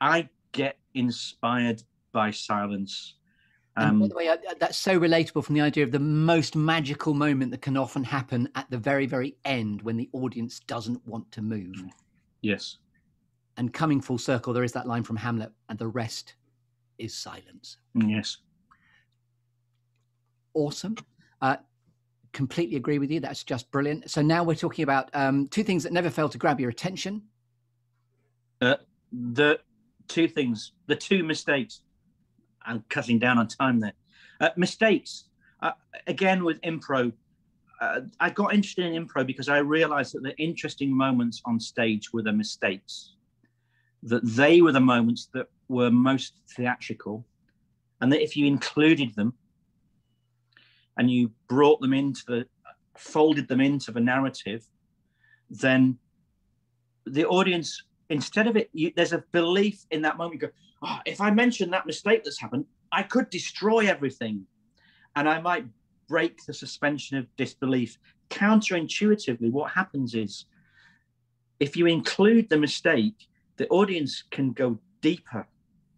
I get inspired by silence. And by the way, that's so relatable from the idea of the most magical moment that can often happen at the very, very end when the audience doesn't want to move. Yes. And coming full circle, there is that line from Hamlet, and the rest is silence. Yes. Awesome. Completely agree with you. That's just brilliant. So now we're talking about two things that never fail to grab your attention. The two things, the two mistakes. I'm cutting down on time there. Mistakes. Again, with improv, I got interested in improv because I realized that the interesting moments on stage were the mistakes, that they were the moments that were most theatrical, and that if you included them and you brought them into folded them into the narrative, then the audience, instead of it, there's a belief in that moment. You go, oh, if I mention that mistake that's happened, I could destroy everything. And I might break the suspension of disbelief. Counterintuitively, what happens is, if you include the mistake, the audience can go deeper.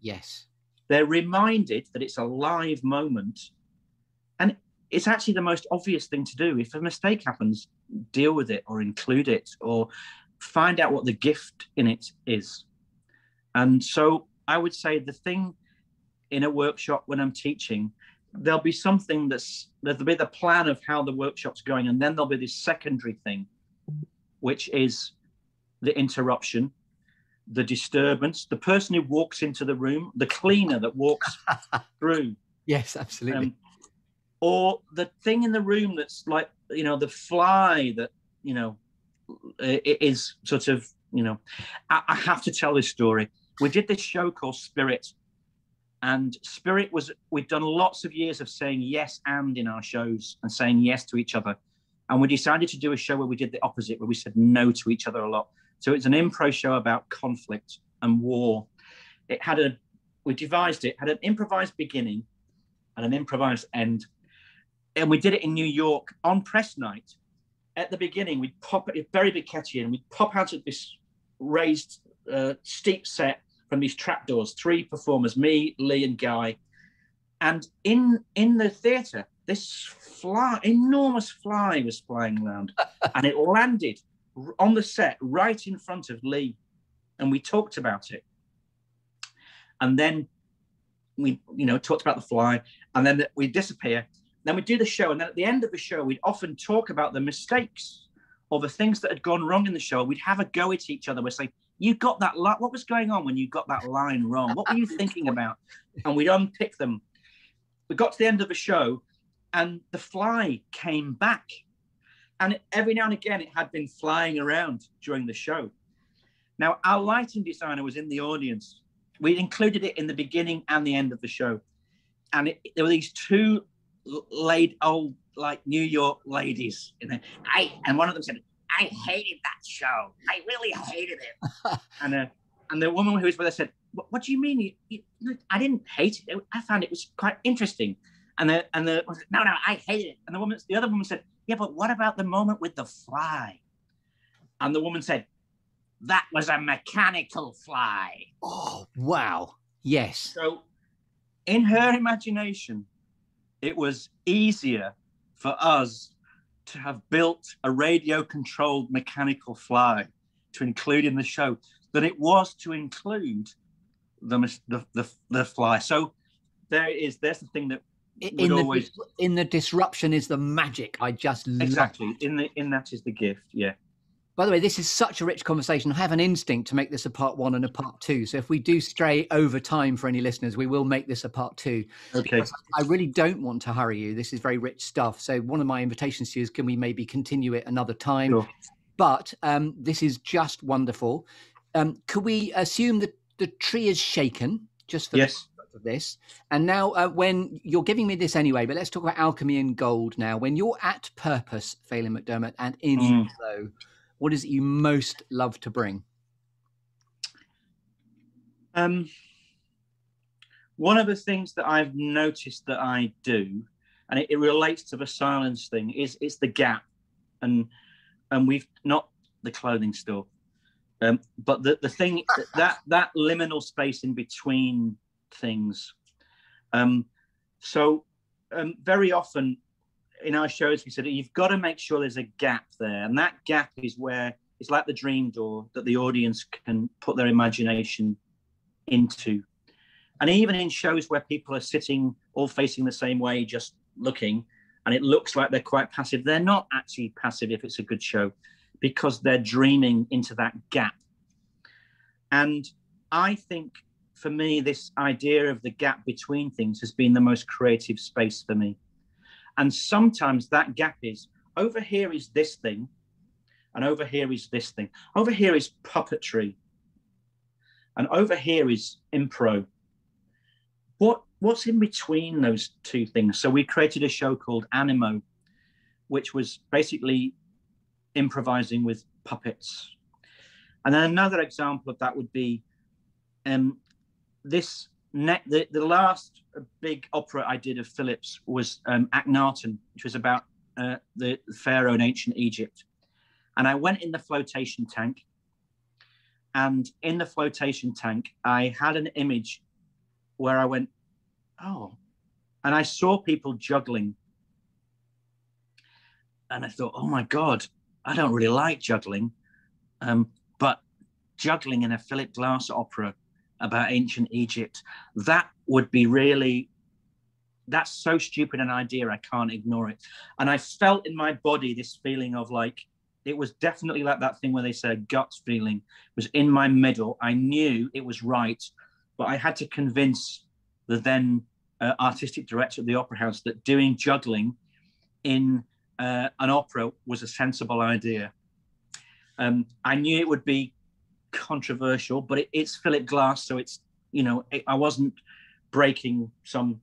Yes. They're reminded that it's a live moment. And it's actually the most obvious thing to do. If a mistake happens, deal with it or include it or find out what the gift in it is. And so I would say the thing in a workshop when I'm teaching, there'll be something there'll be the plan of how the workshop's going, and then there'll be this secondary thing, which is the interruption, the disturbance, the person who walks into the room, the cleaner that walks through. Yes, absolutely. Or the thing in the room that's like, the fly that, it is sort of, I have to tell this story. We did this show called Spirit, and Spirit we'd done lots of years of saying yes and in our shows and saying yes to each other. And we decided to do a show where we did the opposite, where we said no to each other a lot. So it's an improv show about conflict and war. We devised it, had an improvised beginning and an improvised end. And we did it in New York on press night. At the beginning, we'd pop it, very big catchy, and we'd pop out of this raised, steep set from these trapdoors, 3 performers, me, Lee, and Guy. And in the theatre, this enormous fly was flying around, and it landed on the set right in front of Lee. And we talked about it. And then we, talked about the fly, and then we disappear. Then we'd do the show, and then at the end of the show, we'd often talk about the mistakes or the things that had gone wrong in the show. We'd have a go at each other. We'd say, you got that line. What was going on when you got that line wrong? What were you thinking about? And we'd unpick them. We got to the end of the show, and the fly came back. And every now and again, it had been flying around during the show. Now, our lighting designer was in the audience. We included it in the beginning and the end of the show. And there were these 2 old, like, New York ladies. And one of them said, I hated that show. I really hated it. And the woman who was with us said, what do you mean? I didn't hate it. I found it was quite interesting. And no, I hated it. And the other woman said, yeah, but what about the moment with the fly? And the woman said, that was a mechanical fly. Oh, wow. Yes. So in her imagination, it was easier for us to have built a radio-controlled mechanical fly to include in the show than it was to include the fly. So there it is. There's the thing that in the disruption is the magic. I just exactly love in that is the gift. Yeah. By the way, this is such a rich conversation. I have an instinct to make this a part 1 and a part 2. So if we do stray over time for any listeners, we will make this a part 2. Okay. I really don't want to hurry you. This is very rich stuff. So one of my invitations to you is, can we maybe continue it another time? Sure. But this is just wonderful. Could we assume that the tree is shaken just for yes. of this? And now when you're giving me this anyway, but let's talk about alchemy and gold now. When you're at purpose, Phelim McDermott, and in flow, what is it you most love to bring? One of the things that I've noticed that I do, and it relates to the silence thing, is it's the gap. and we've not the clothing store, but the thing that liminal space in between things. So very often in our shows, we said you've got to make sure there's a gap there, and that gap is where it's like the dream door that the audience can put their imagination into. And even in shows where people are sitting all facing the same way, just looking, and it looks like they're quite passive, they're not actually passive if it's a good show, because they're dreaming into that gap. And I think for me, this idea of the gap between things has been the most creative space for me. And sometimes that gap is, over here is this thing, and over here is this thing. Over here is puppetry, and over here is improv. What's in between those two things? So we created a show called Animo, which was basically improvising with puppets. And then another example of that would be the last big opera I did of Philip's was Akhenaten, which was about the pharaoh in ancient Egypt. And I went in the flotation tank, and in the flotation tank, I had an image where I went, oh, and I saw people juggling. And I thought, oh my God, I don't really like juggling. But juggling in a Philip Glass opera about ancient Egypt, that would be really, that's so stupid an idea, I can't ignore it. And I felt in my body this feeling of like, it was definitely like that thing where they say gut feeling. It was in my middle. I knew it was right, but I had to convince the then artistic director of the Opera House that doing juggling in an opera was a sensible idea. I knew it would be controversial, but it's Philip Glass, so it's, you know, I wasn't breaking some.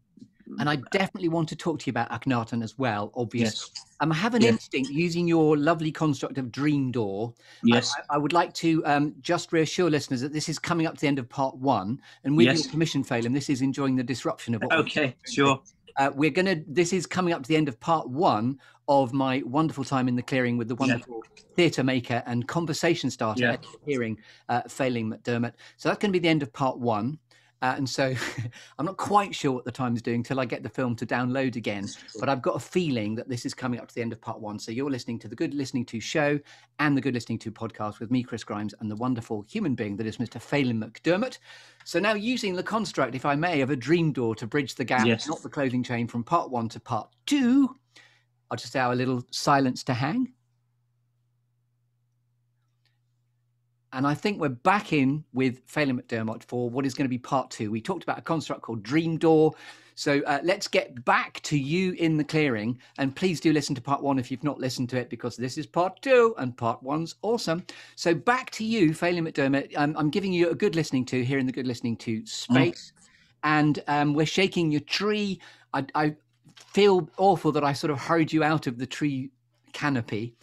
And I definitely want to talk to you about Akhenaten as well, obviously. Yes. I have an instinct, using your lovely construct of Dream Door. Yes. I would like to just reassure listeners that this is coming up to the end of part one. And with your permission, Phelim, this is enjoying the disruption of what okay, sure. This is coming up to the end of part one of my wonderful time in the clearing with the wonderful theatre maker and conversation starter, hearing Phelim McDermott. So that's going to be the end of part one. And so I'm not quite sure what the time's doing till I get the film to download again, but I've got a feeling that this is coming up to the end of part one. So you're listening to the Good Listening To show and the Good Listening To podcast with me, Chris Grimes, and the wonderful human being that is Mr. Phelim McDermott. So now, using the construct, if I may, of a dream door to bridge the gap, not the clothing chain, from part one to part two, I'll just allow a little silence to hang. And I think we're back in with Phelim McDermott for what is going to be part two. We talked about a construct called Dream Door. So let's get back to you in the clearing. And please do listen to part one if you've not listened to it, because this is part two and part one's awesome. So back to you, Phelim McDermott. I'm giving you a good listening to here in the Good Listening To space. And we're shaking your tree. I feel awful that I sort of hurried you out of the tree canopy.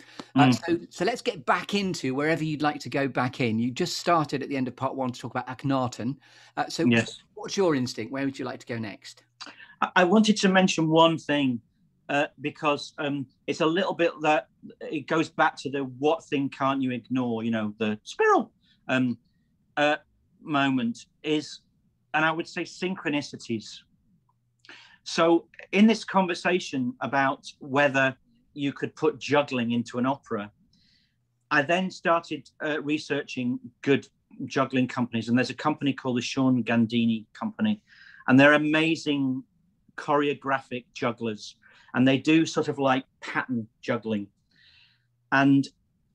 So let's get back into wherever you'd like to go back in. You just started at the end of part one to talk about Akhenaten. What's your instinct? Where would you like to go next? I wanted to mention one thing because it's a little bit that it goes back to the what thing can't you ignore, you know, the squirrel moment is, and I would say synchronicities. So in this conversation about whether you could put juggling into an opera, I then started researching good juggling companies. And there's a company called the Sean Gandini Company, and they're amazing choreographic jugglers. And they do sort of like pattern juggling. And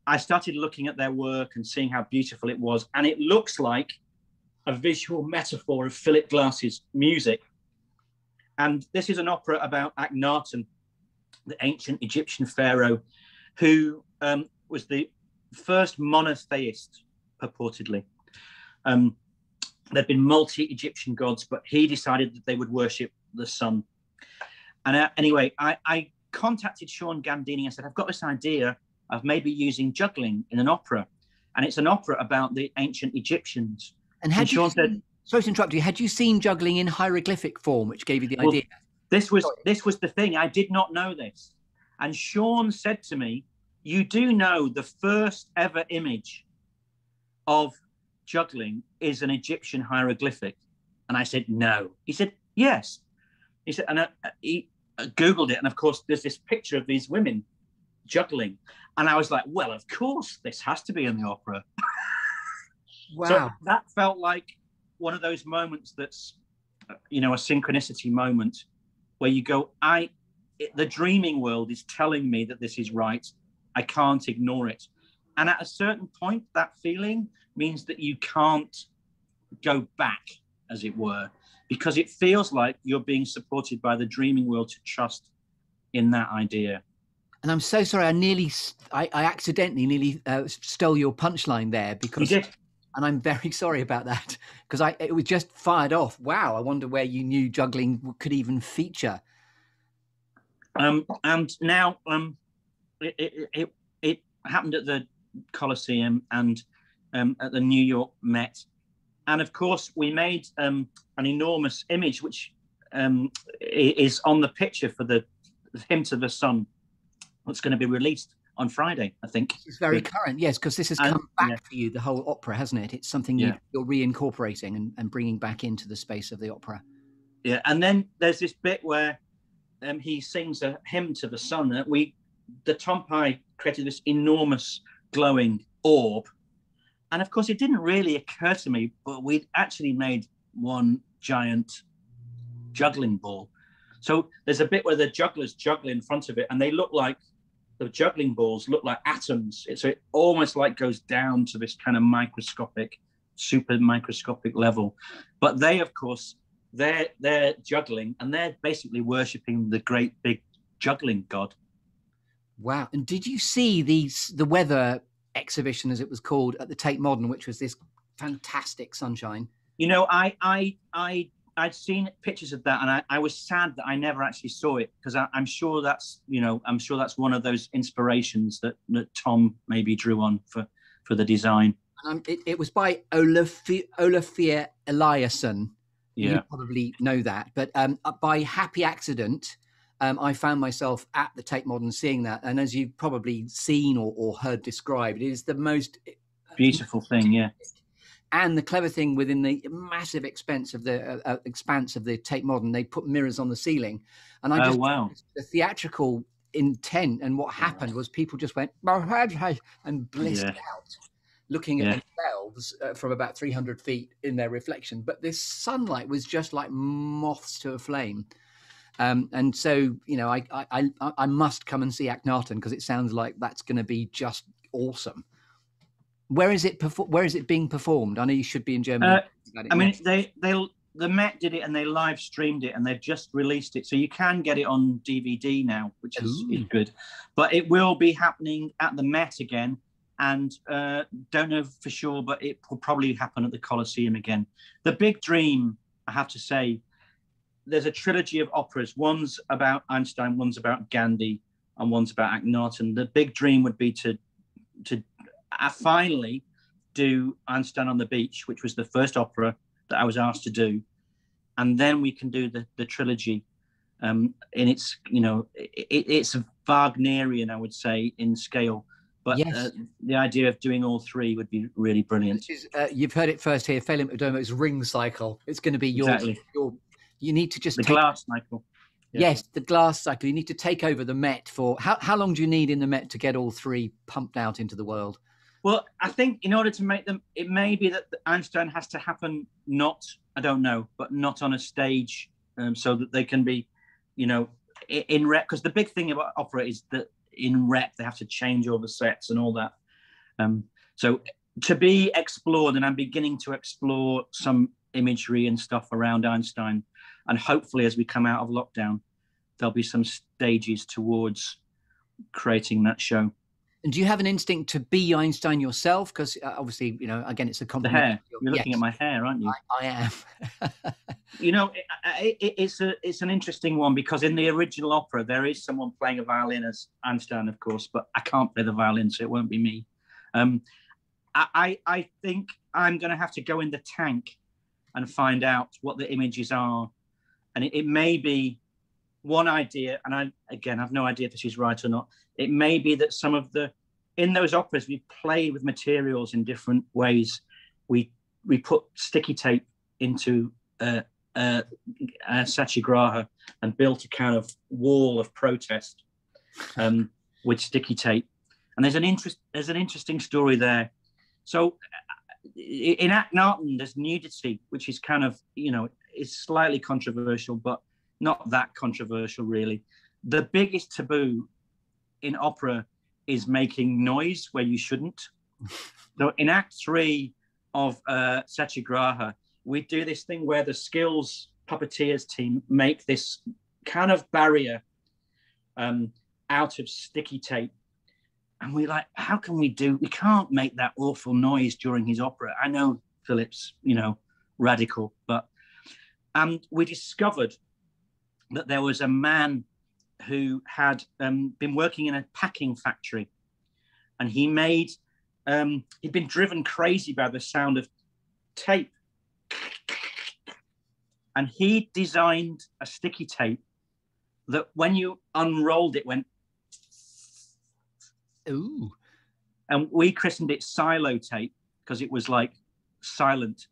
I started looking at their work and seeing how beautiful it was. And it looks like a visual metaphor of Philip Glass's music. And this is an opera about Akhenaten, the ancient Egyptian pharaoh, who was the first monotheist, purportedly. There'd been multi-Egyptian gods, but he decided that they would worship the sun. And anyway, I contacted Sean Gandini and said, I've got this idea of maybe using juggling in an opera. And it's an opera about the ancient Egyptians. And Sean said, sorry to interrupt you, had you seen juggling in hieroglyphic form, which gave you the idea? This was the thing. I did not know this. And Sean said to me, you do know the first ever image of juggling is an Egyptian hieroglyphic? And I said, no. He said, yes. He said, and he Googled it. And of course, there's this picture of these women juggling. And I was like, well, of course, this has to be in the opera. Wow. So that felt like one of those moments that's, a synchronicity moment where you go, the dreaming world is telling me that this is right. I can't ignore it. And at a certain point, that feeling means that you can't go back, as it were, because it feels like you're being supported by the dreaming world to trust in that idea. And I'm so sorry, I accidentally nearly stole your punchline there, because You did. And I'm very sorry about that, because it was just fired off. Wow, I wonder where you knew juggling could even feature. And now it happened at the Colosseum and at the New York Met. And of course, we made an enormous image, which is on the picture for the Hymn to the Sun, that's going to be released on Friday, I think. It's very current, yes, because this has come back for you, the whole opera, hasn't it? It's something you're reincorporating and bringing back into the space of the opera. Yeah, and then there's this bit where he sings a hymn to the sun. The Tompai created this enormous glowing orb. And of course, it didn't really occur to me, but we'd actually made one giant juggling ball. So there's a bit where the jugglers juggle in front of it, and the juggling balls look like atoms. So it almost like goes down to this kind of super microscopic level. But they, of course, they're juggling, and they're basically worshipping the great big juggling god. Wow. And did you see the weather exhibition, as it was called, at the Tate Modern, which was this fantastic sunshine? I'd seen pictures of that, and I was sad that I never actually saw it, because I'm sure that's one of those inspirations that Tom maybe drew on for the design. It was by Olafur Eliasson. Yeah. You probably know that, but by happy accident, I found myself at the Tate Modern seeing that, and as you've probably seen or heard described, it is the most beautiful thing. Yeah. And the clever thing, within the massive expanse of the Tate Modern, they put mirrors on the ceiling, and I just the theatrical intent. And what happened was people just went and blissed out, looking at themselves from about 300 feet in their reflection. But this sunlight was just like moths to a flame. And so, I must come and see Akhenaten, because it sounds like that's going to be just awesome. Where is it being performed? I know you should be in Germany. The Met did it, and they live streamed it, and they've just released it, so you can get it on DVD now, which is good. But it will be happening at the Met again, and don't know for sure, but it will probably happen at the Colosseum again. The big dream, I have to say, there's a trilogy of operas. One's about Einstein, one's about Gandhi, and one's about Akhenaten. The big dream would be to finally do Einstein on the Beach, which was the first opera that I was asked to do, and then we can do the trilogy. And it's it's Wagnerian, I would say, in scale, but the idea of doing all three would be really brilliant. You've heard it first here. Phelim McDermott's Ring Cycle. It's going to be your. You need to just the glass cycle. Yes, the glass cycle. You need to take over the Met for how long do you need in the Met to get all three pumped out into the world? Well, I think in order to make them, it may be that Einstein has to happen I don't know, but not on a stage, so that they can be, in rep. Because the big thing about opera is that in rep they have to change all the sets and all that. So to be explored, and I'm beginning to explore some imagery and stuff around Einstein, and hopefully as we come out of lockdown, there'll be some stages towards creating that show. And do you have an instinct to be Einstein yourself? Because obviously, again, it's a compliment. The hair. You're looking at my hair, aren't you? I am. It's an interesting one, because in the original opera, there is someone playing a violin as Einstein, of course, but I can't play the violin, so it won't be me. I think I'm going to have to go in the tank and find out what the images are. And it may be one idea, and I've no idea if this is right or not. It may be that in those operas, we play with materials in different ways. We put sticky tape into Satyagraha and built a kind of wall of protest with sticky tape. And there's an interesting story there. So in Akhenaten, there's nudity, which is kind of, is slightly controversial, but not that controversial, really. The biggest taboo in opera is making noise where you shouldn't. So in Act 3 of Satyagraha, we do this thing where the skills puppeteers team make this kind of barrier out of sticky tape. And we're like, how can we can't make that awful noise during his opera. I know Philip's, radical, but we discovered that there was a man who had been working in a packing factory, and he'd been driven crazy by the sound of tape. And he designed a sticky tape that when you unrolled it went, ooh. And we christened it silo tape because it was like silent.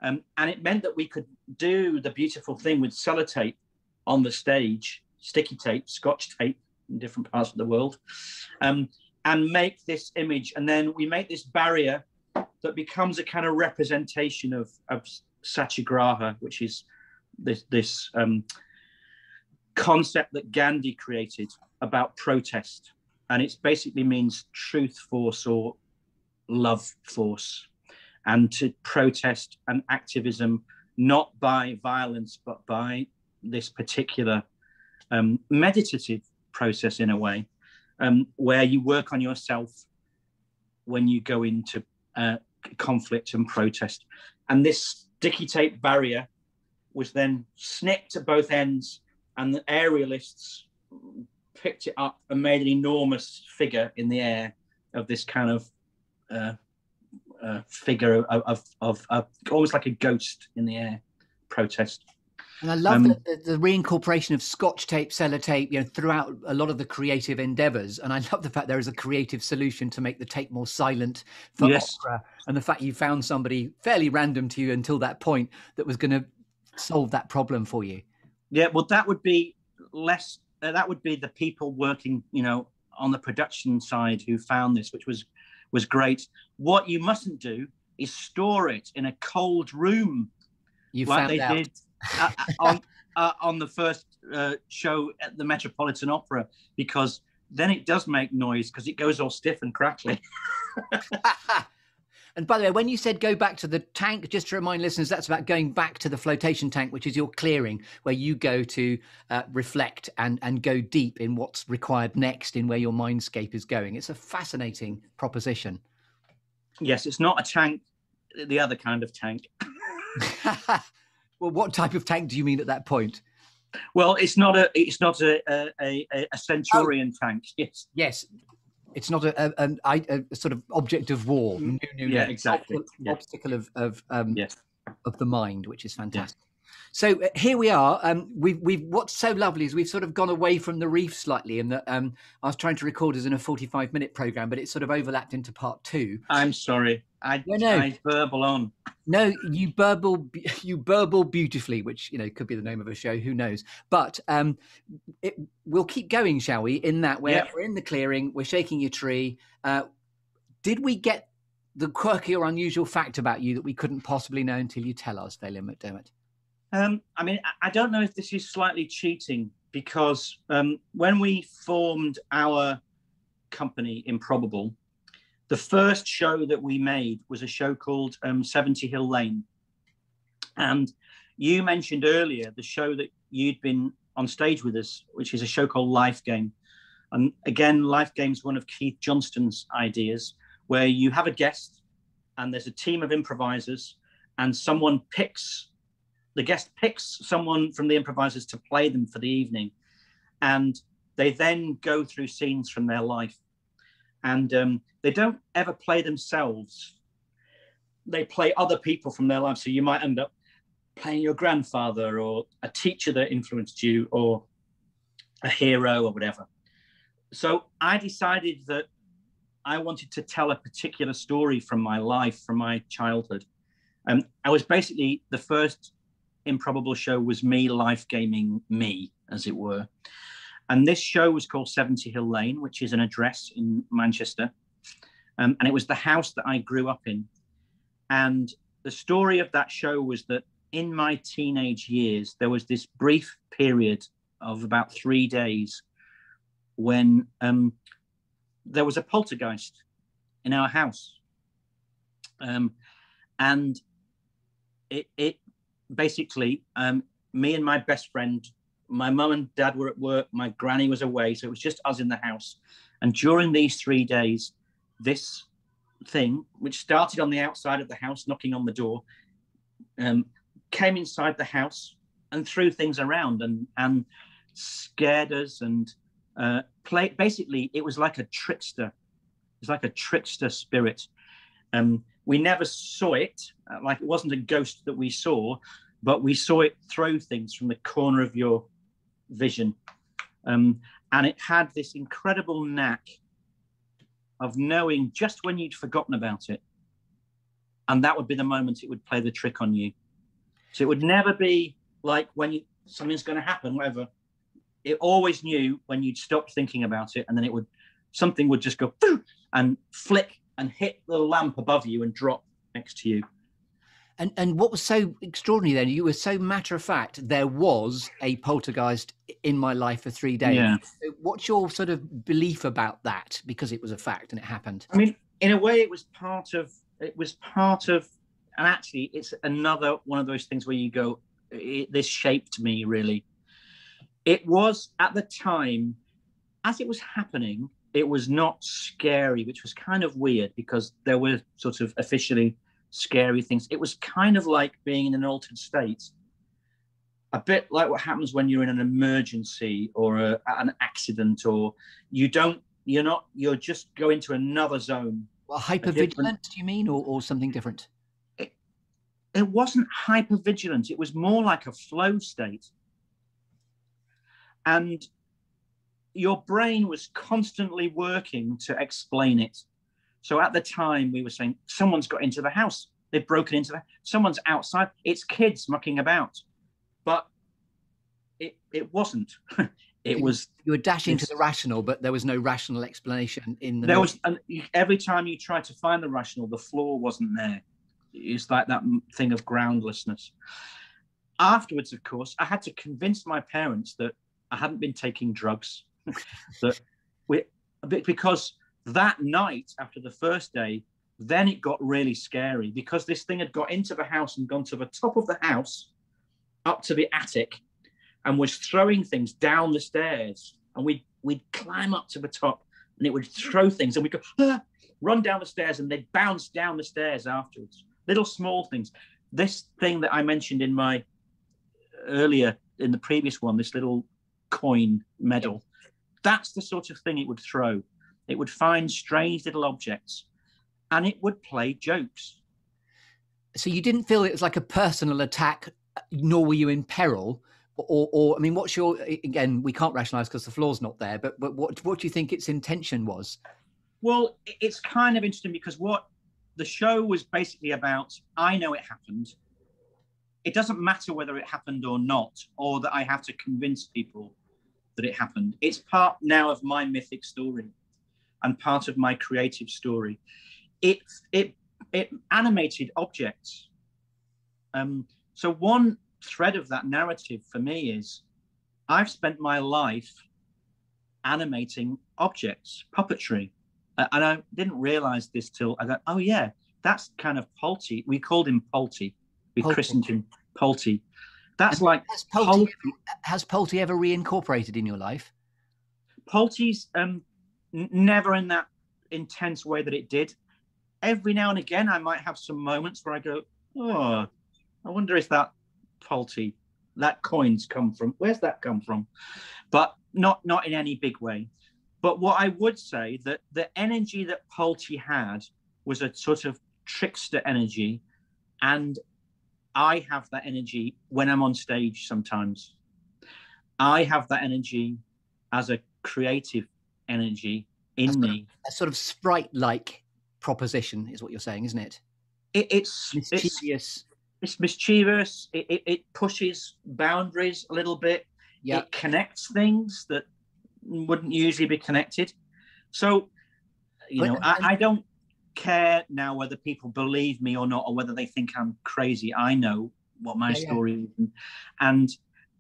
And it meant that we could do the beautiful thing with sellotape on the stage, sticky tape, scotch tape in different parts of the world, and make this image. And then we make this barrier that becomes a kind of representation of Satyagraha, which is this concept that Gandhi created about protest. And it basically means truth force or love force, and to protest and activism, not by violence, but by this particular meditative process in a way, where you work on yourself when you go into conflict and protest. And this sticky tape barrier was then snipped at both ends, and the aerialists picked it up and made an enormous figure in the air of this kind of figure of almost like a ghost in the air protest. And I love the reincorporation of scotch tape, sellotape, throughout a lot of the creative endeavors. And I love the fact there is a creative solution to make the tape more silent for opera. And the fact you found somebody fairly random to you until that point that was going to solve that problem for you. Yeah, well, that would be that would be the people working, on the production side who found this, which was great. What you mustn't do is store it in a cold room, like they did on the first show at the Metropolitan Opera, because then it does make noise because it goes all stiff and crackly. And by the way, when you said go back to the tank, just to remind listeners, that's about going back to the flotation tank, which is your clearing, where you go to reflect and go deep in what's required next in where your mindscape is going. It's a fascinating proposition. Yes, it's not a tank, the other kind of tank. Well, what type of tank do you mean at that point? Well, it's not a Centurion tank. Yes. It's not a sort of object of war. Yeah, exactly. Obstacle of the mind, which is fantastic. Yeah. So here we are. We've what's so lovely is we've sort of gone away from the reef slightly, in that I was trying to record as in a 45-minute program, but it sort of overlapped into part 2. I'm sorry. I burble on. No, you burble beautifully, which could be the name of a show. Who knows? But we'll keep going, shall we? In that we're in the clearing, we're shaking your tree. Did we get the quirky or unusual fact about you that we couldn't possibly know until you tell us, Phelim McDermott? I mean, I don't know if this is slightly cheating, because when we formed our company, Improbable, the first show that we made was a show called 70 Hill Lane. And you mentioned earlier the show that you'd been on stage with us, which is a show called Life Game. And again, Life Game is one of Keith Johnston's ideas, where you have a guest and there's a team of improvisers, and the guest picks someone from the improvisers to play them for the evening. And they then go through scenes from their life. And they don't ever play themselves. They play other people from their lives. So you might end up playing your grandfather, or a teacher that influenced you, or a hero or whatever. So I decided that I wanted to tell a particular story from my life, from my childhood. I was basically, the first Improbable show was me life gaming me, as it were. And this show was called 70 Hill Lane, which is an address in Manchester. And it was the house that I grew up in. And the story of that show was that in my teenage years, there was this brief period of about 3 days when there was a poltergeist in our house. And it basically, me and my best friend, my mum and dad were at work, my granny was away, so it was just us in the house. And during these 3 days, this thing, which started on the outside of the house, knocking on the door, came inside the house and threw things around and scared us and basically, it was like a trickster. It was like a trickster spirit. We never saw it, like it wasn't a ghost that we saw, but we saw it throw things from the corner of your vision. And it had this incredible knack of knowing just when you'd forgotten about it. And that would be the moment it would play the trick on you. So it would never be like when something's going to happen, whatever. It always knew when you'd stopped thinking about it, and then something would just go and flick and hit the lamp above you and drop next to you. And what was so extraordinary then, you were so matter of fact, there was a poltergeist in my life for 3 days. Yeah. What's your sort of belief about that? Because it was a fact and it happened. I mean, in a way, it was part of, and actually it's another one of those things where you go, this shaped me really. It was at the time, as it was happening, it was not scary, which was kind of weird because there were sort of officially scary things. It was kind of like being in an altered state, a bit like what happens when you're in an emergency or an accident, or you're just going to another zone. Well, hypervigilant, do you mean, or something different? It wasn't hypervigilant. It was more like a flow state. And your brain was constantly working to explain it. So at the time we were saying, someone's got into the house. They've broken into someone's outside. It's kids mucking about. But it wasn't. It was. You were dashing to the rational, but there was no rational explanation in the. There was, and every time you tried to find the rational, the floor wasn't there. It's like that thing of groundlessness. Afterwards, of course, I had to convince my parents that I hadn't been taking drugs. Because that night after the first day, then it got really scary because this thing had got into the house and gone to the top of the house, up to the attic, and was throwing things down the stairs. And we'd climb up to the top and it would throw things and we'd go, run down the stairs, and they'd bounce down the stairs afterwards. Little small things. This thing that I mentioned in the previous one, this little coin medal, that's the sort of thing it would throw. It would find strange little objects and it would play jokes. So you didn't feel it was like a personal attack, nor were you in peril? Or I mean, what's your, again, we can't rationalize because the floor's not there, but what do you think its intention was? Well, it's kind of interesting because what the show was basically about, I know it happened. It doesn't matter whether it happened or not, or that I have to convince people that it happened. It's part now of my mythic story and part of my creative story. It animated objects. So one thread of that narrative for me is I've spent my life animating objects, puppetry. And I didn't realize this till I got, oh yeah, that's kind of Polty. We called him Polty. We christened him Polty. That's like has Polty ever reincorporated in your life? Polty's never in that intense way that it did. Every now and again, I might have some moments where I go, oh, I wonder if that Polty, that coin's come from. Where's that come from? But not in any big way. But what I would say that the energy that Polty had was a sort of trickster energy, and I have that energy when I'm on stage sometimes. I have that energy as a creative energy in me. A sort of sprite-like proposition is what you're saying, isn't it? It's mischievous. It's mischievous. It pushes boundaries a little bit. Yeah. It connects things that wouldn't usually be connected. So, I don't care now whether people believe me or not, or whether they think I'm crazy. I know what my story is. And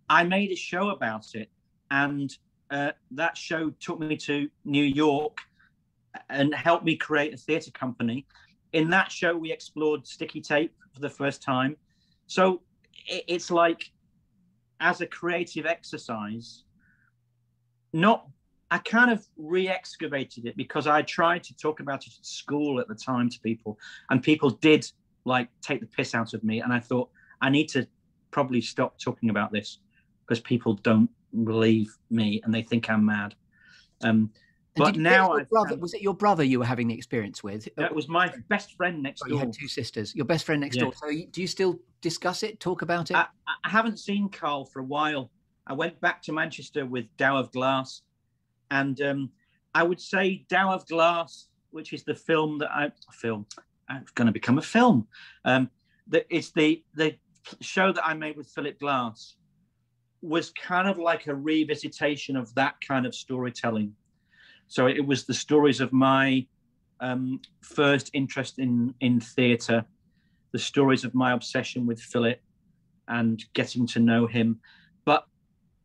I made a show about it. And that show took me to New York and helped me create a theatre company. In that show, we explored sticky tape for the first time. So it's like, as a creative exercise, I kind of re-excavated it, because I tried to talk about it at school at the time to people, and people did like take the piss out of me. And I thought, I need to probably stop talking about this, because people don't believe me and they think I'm mad. But now was it your brother you were having the experience with? That was my best friend next door. You had two sisters. Your best friend next door. So do you still discuss it, talk about it? I haven't seen Carl for a while. I went back to Manchester with Dow of Glass, and I would say Dow of Glass, which is the film that it's going to become a film. It's the show that I made with Philip Glass, was kind of like a revisitation of that kind of storytelling. So it was the stories of my first interest in theatre, the stories of my obsession with Philip and getting to know him. But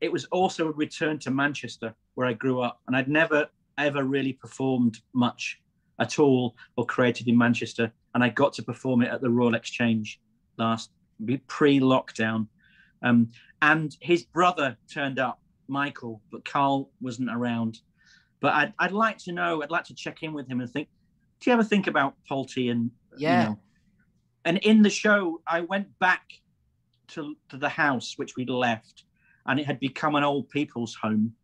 it was also a return to Manchester, where I grew up. And I'd never, ever really performed much at all or created in Manchester. And I got to perform it at the Royal Exchange pre-lockdown. And his brother turned up, Michael, but Carl wasn't around. But I'd like to check in with him and think, do you ever think about Polty? And, and in the show, I went back to the house which we'd left, and it had become an old people's home,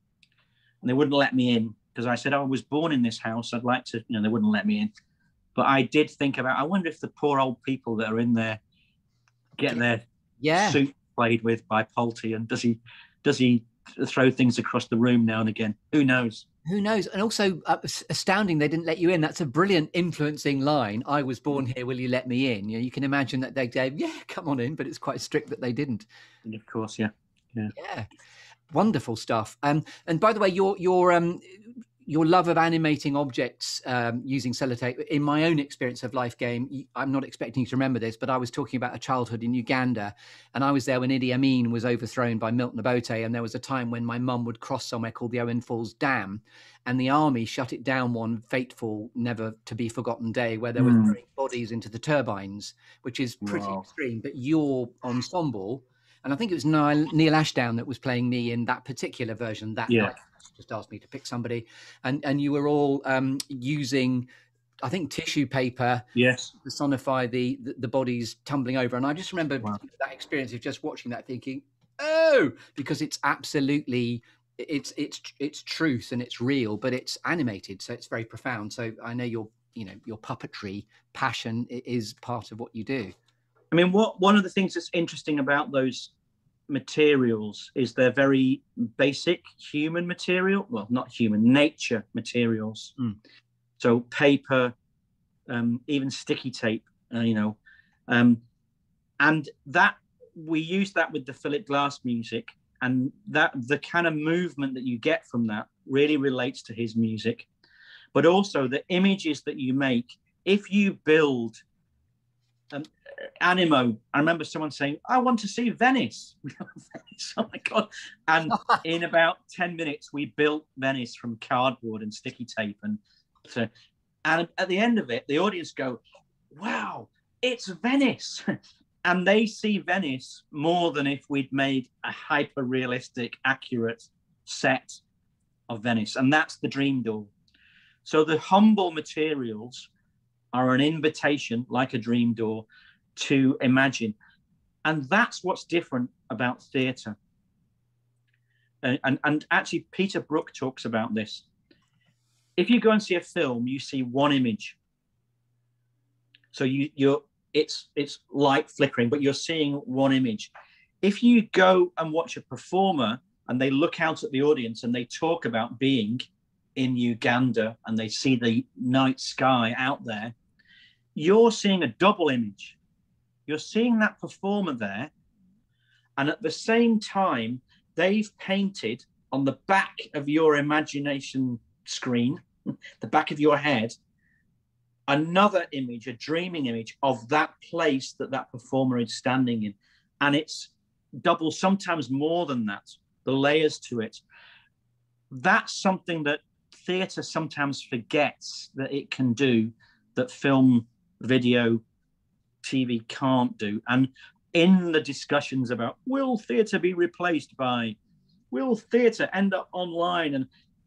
and they wouldn't let me in, because I said, I was born in this house. I'd like to, they wouldn't let me in. But I did think about, I wonder if the poor old people that are in there get their suit played with by Polty, and does he throw things across the room now and again? Who knows? Who knows? And also astounding, they didn't let you in. That's a brilliant influencing line. I was born here, will you let me in? You can imagine that they gave, come on in, but it's quite strict that they didn't. And of course, yeah. Wonderful stuff. And by the way, your love of animating objects using sellotape, in my own experience of Life Game, I'm not expecting you to remember this, but I was talking about a childhood in Uganda, and I was there when Idi Amin was overthrown by Milton Obote, and there was a time when my mum would cross somewhere called the Owen Falls Dam, and the army shut it down one fateful, never to be forgotten day, where they were throwing bodies into the turbines, which is pretty extreme. But your ensemble, and I think it was Neil Ashdown that was playing me in that particular version that night. Just asked me to pick somebody, and you were all using, I think, tissue paper to personify the bodies tumbling over. And I just remember that experience of just watching that, thinking, because it's absolutely, it's truth and it's real, but it's animated, so it's very profound. So I know your puppetry passion is part of what you do. I mean, one of the things that's interesting about those materials is they're very basic human material, well, not human, nature materials. So paper, even sticky tape, and that we use that with the Philip Glass music, and that the kind of movement that you get from that really relates to his music. But also the images that you make, if you build Animo, I remember someone saying, I want to see Venice. Venice, oh my God. And in about 10 minutes, we built Venice from cardboard and sticky tape. And at the end of it, the audience go, wow, it's Venice. And they see Venice more than if we'd made a hyper-realistic, accurate set of Venice. And that's the dream door. So the humble materials are an invitation, like a dream door, to imagine. And that's what's different about theatre. And actually, Peter Brook talks about this. If you go and see a film, you see one image. So it's light flickering, but you're seeing one image. If you go and watch a performer, and they look out at the audience and they talk about being in Uganda and they see the night sky out there, you're seeing a double image. You're seeing that performer there, and at the same time, they've painted on the back of your imagination screen, the back of your head, another image, a dreaming image of that place that that performer is standing in. And it's double, sometimes more than that, the layers to it. That's something that theatre sometimes forgets that it can do, that film, video, TV can't do. And in the discussions about, will theatre be replaced by, will theatre end up online? And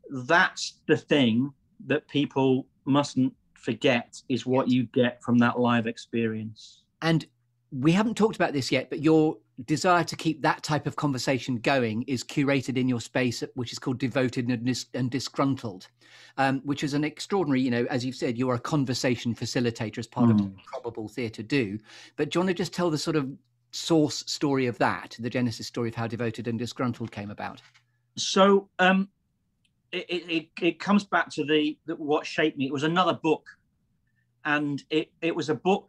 that's the thing that people mustn't forget, is what you get from that live experience. And we haven't talked about this yet, but your desire to keep that type of conversation going is curated in your space, which is called Devoted and Disgruntled, which is an extraordinary, you know, as you've said, you're a conversation facilitator as part of Improbable Theatre do. But do you want to just tell the sort of source story of that, the genesis story of how Devoted and Disgruntled came about? So it comes back to the what shaped me. It was another book, and it was a book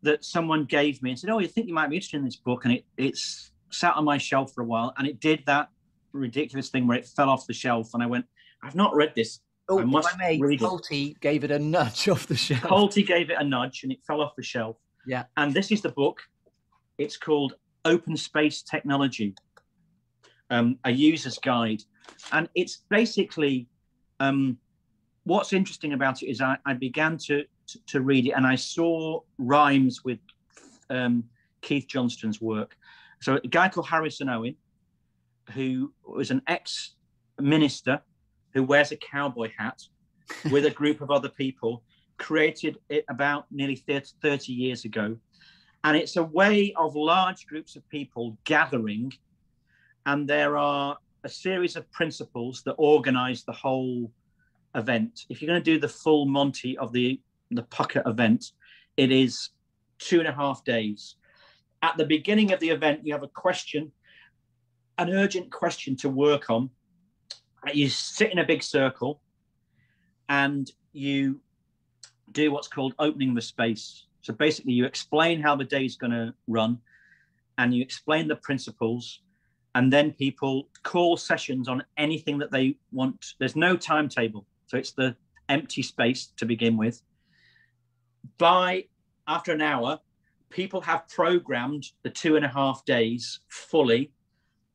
that someone gave me and said, "Oh, you think you might be interested in this book?" And it's sat on my shelf for a while, and it did that ridiculous thing where it fell off the shelf, and I went, "I've not read this. I must read it." Holty gave it a nudge off the shelf. Holty gave it a nudge, and it fell off the shelf. Yeah. And this is the book. It's called Open Space Technology, a user's guide. And it's basically, what's interesting about it is I began to read it, and I saw rhymes with Keith Johnston's work. So a guy called Harrison Owen, who was an ex-minister who wears a cowboy hat with a group of other people, created it about nearly 30 years ago. And it's a way of large groups of people gathering, and there are a series of principles that organize the whole event. If you're going to do the full Monty of the Pucker event, it is 2.5 days. At the beginning of the event, you have a question, an urgent question to work on. You sit in a big circle and you do what's called opening the space. So basically you explain how the day is going to run, and you explain the principles, and then people call sessions on anything that they want. There's no timetable. So it's the empty space to begin with. After an hour, people have programmed the 2.5 days fully,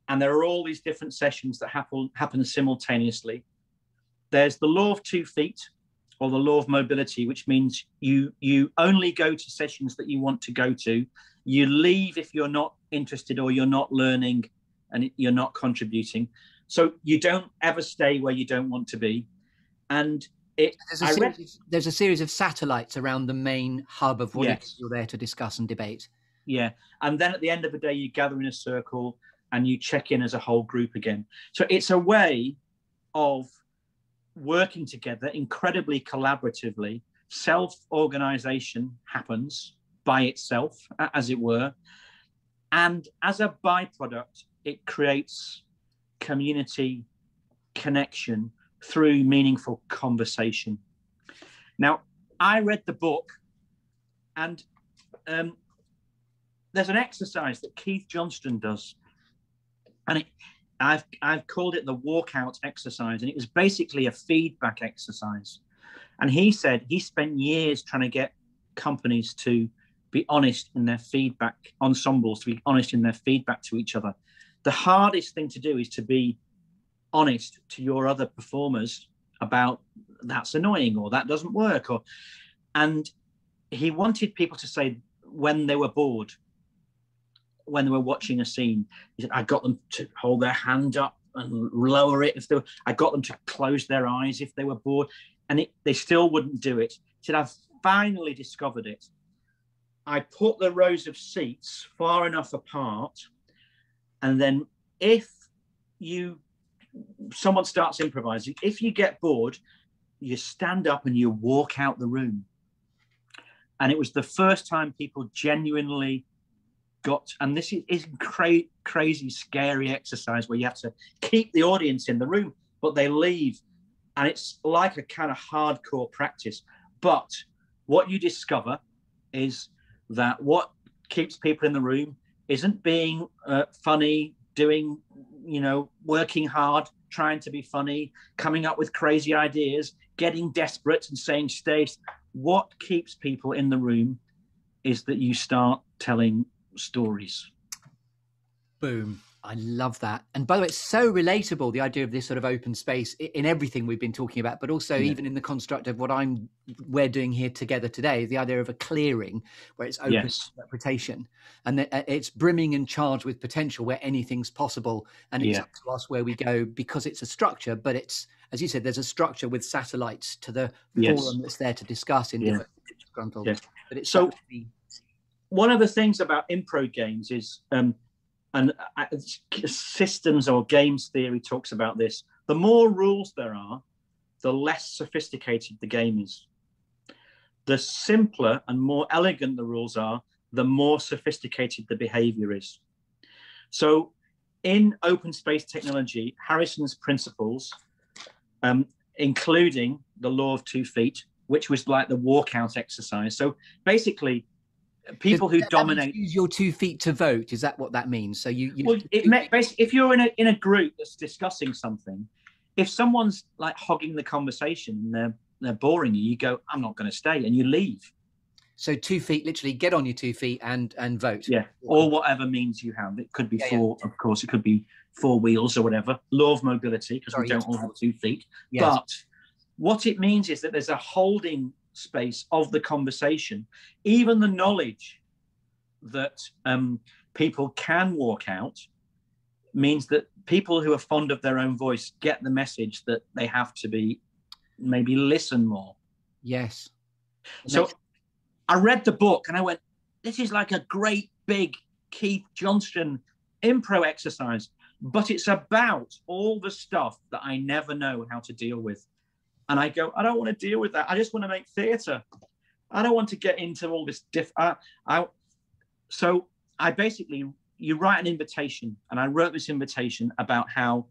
and there are all these different sessions that happen simultaneously. There's the law of 2 feet, or the law of mobility, which means you only go to sessions that you want to go to. You leave if you're not interested or you're not learning and you're not contributing. So you don't ever stay where you don't want to be. And there's a series of satellites around the main hub of what you're there to discuss and debate. Yeah. And then at the end of the day, you gather in a circle and you check in as a whole group again. So it's a way of working together incredibly collaboratively. Self-organization happens by itself, as it were. And as a byproduct, it creates community connection through meaningful conversation. Now, I read the book, and there's an exercise that Keith Johnston does, and I've called it the walkout exercise, and it was basically a feedback exercise. And he said he spent years trying to get companies to be honest in their feedback, ensembles to be honest in their feedback to each other. The hardest thing to do is to be honest to your other performers about that's annoying or that doesn't work. And he wanted people to say when they were bored, when they were watching a scene. He said, I got them to hold their hand up and lower it if they were, I got them to close their eyes if they were bored, and they still wouldn't do it. He said, I've finally discovered it. I put the rows of seats far enough apart, and then if someone starts improvising, if you get bored, you stand up and you walk out the room. And it was the first time people genuinely got, and this is crazy, scary exercise where you have to keep the audience in the room, but they leave. And it's like a kind of hardcore practice. But what you discover is that what keeps people in the room isn't being funny, doing, working hard, trying to be funny, coming up with crazy ideas, getting desperate and saying stay. What keeps people in the room is that you start telling stories. Boom. I love that. And by the way, it's so relatable, the idea of this sort of open space in everything we've been talking about, but also even in the construct of what we're doing here together today, the idea of a clearing where it's open interpretation, and it's brimming and charged with potential where anything's possible. And it's up to us where we go, because it's a structure, but it's, as you said, there's a structure with satellites to the forum that's there to discuss in different disgruntled. But it's so one of the things about improv games is, and systems or games theory talks about this, the more rules there are, the less sophisticated the game is. The simpler and more elegant the rules are, the more sophisticated the behavior is. So in open space technology, Harrison's principles, including the law of 2 feet, which was like the walkout exercise. So basically, people who dominate, use your 2 feet to vote. Is that what that means? So basically, if you're in a group that's discussing something, if someone's like hogging the conversation and they're boring you, you go, I'm not going to stay, and you leave. So 2 feet, literally get on your 2 feet and vote. Yeah, or whatever means you have. It could be of course, it could be 4 wheels or whatever. Law of mobility, because we don't all have 2 feet. Yes. But what it means is that there's a holding space of the conversation. Even the knowledge that people can walk out means that people who are fond of their own voice get the message that they have to be maybe listen more. Yes. So I read the book and I went, this is like a great big Keith Johnston improv exercise, but it's about all the stuff that I never know how to deal with. And I go, I don't want to deal with that. I just want to make theatre. I don't want to get into all this So I basically, you write an invitation, and I wrote this invitation about how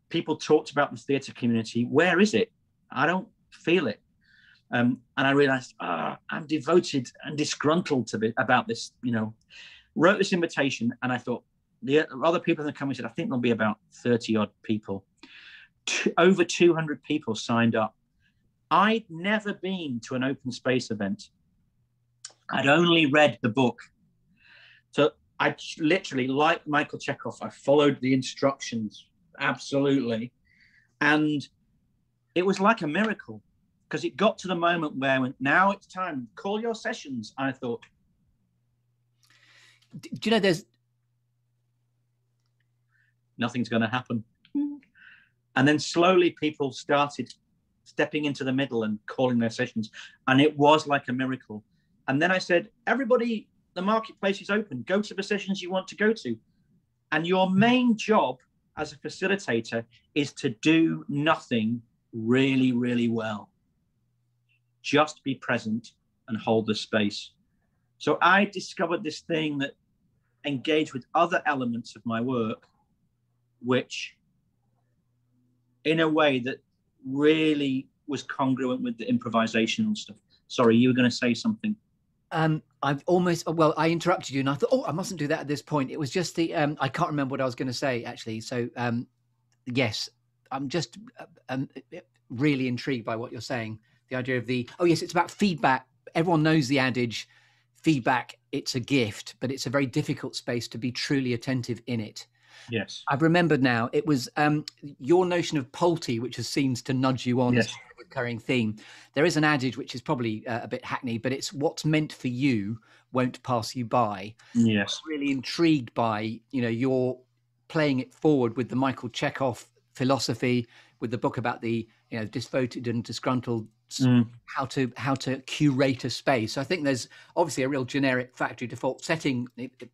people talked about the theatre community. Where is it? I don't feel it. And I realized, I'm devoted and disgruntled about this, wrote this invitation. And I thought, the other people that come and said, I think there'll be about 30 odd people. Over 200 people signed up. I'd never been to an open space event. I'd only read the book. So I literally, like Michael Chekhov, I followed the instructions, absolutely. And it was like a miracle, because it got to the moment where I went, now it's time, call your sessions. And I thought, do you know, there's nothing's going to happen. And then slowly people started stepping into the middle and calling their sessions. And it was like a miracle. And then I said, everybody, the marketplace is open. Go to the sessions you want to go to. And your main job as a facilitator is to do nothing really, really well. Just be present and hold the space. So I discovered this thing that engaged with other elements of my work, which in a way that really was congruent with the improvisational stuff. Sorry, you were going to say something. I interrupted you and I thought, I mustn't do that at this point. It was just I can't remember what I was going to say, actually. So yes, I'm just really intrigued by what you're saying. The idea of it's about feedback. Everyone knows the adage, feedback, it's a gift, but it's a very difficult space to be truly attentive in it. Yes. I've remembered now, it was your notion of Polty, which seems to nudge you on as a recurring theme. There is an adage, which is probably a bit hackneyed, but it's what's meant for you won't pass you by. Yes. I'm really intrigued by, your playing it forward with the Michael Chekhov philosophy, with the book about the, disvoted and disgruntled, how to curate a space. So I think there's obviously a real generic factory default setting,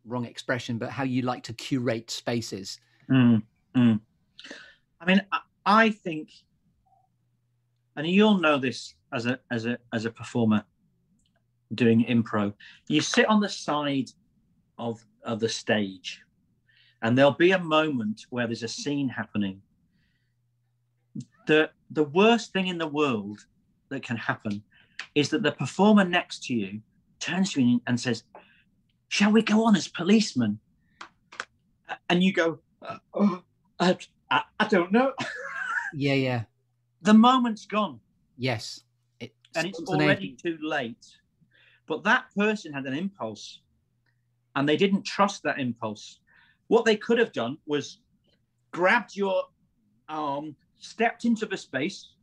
wrong expression, but how you like to curate spaces. I mean, I think, and you'll know this as a performer doing improv, you sit on the side of of the stage, and there'll be a moment where there's a scene happening. The worst thing in the world that can happen is that the performer next to you turns to you and says, "Shall we go on as policemen?" And you go, I don't know. Yeah. The moment's gone. Yes. And it's already too late. But that person had an impulse, and they didn't trust that impulse. What they could have done was grabbed your arm, stepped into the space,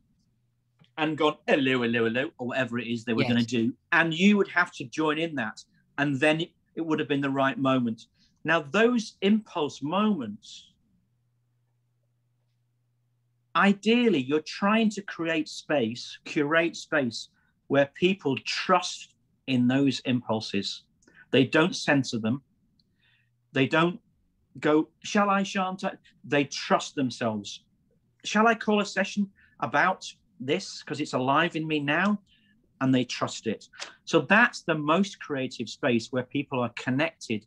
and gone, hello, hello, hello, or whatever it is they were going to do. And you would have to join in that. And then it would have been the right moment. Now, those impulse moments, ideally, you're trying to curate space where people trust in those impulses. They don't censor them. They don't go, shall I, shan't I? They trust themselves. Shall I call a session about this because it's alive in me now? And they trust it. So that's the most creative space, where people are connected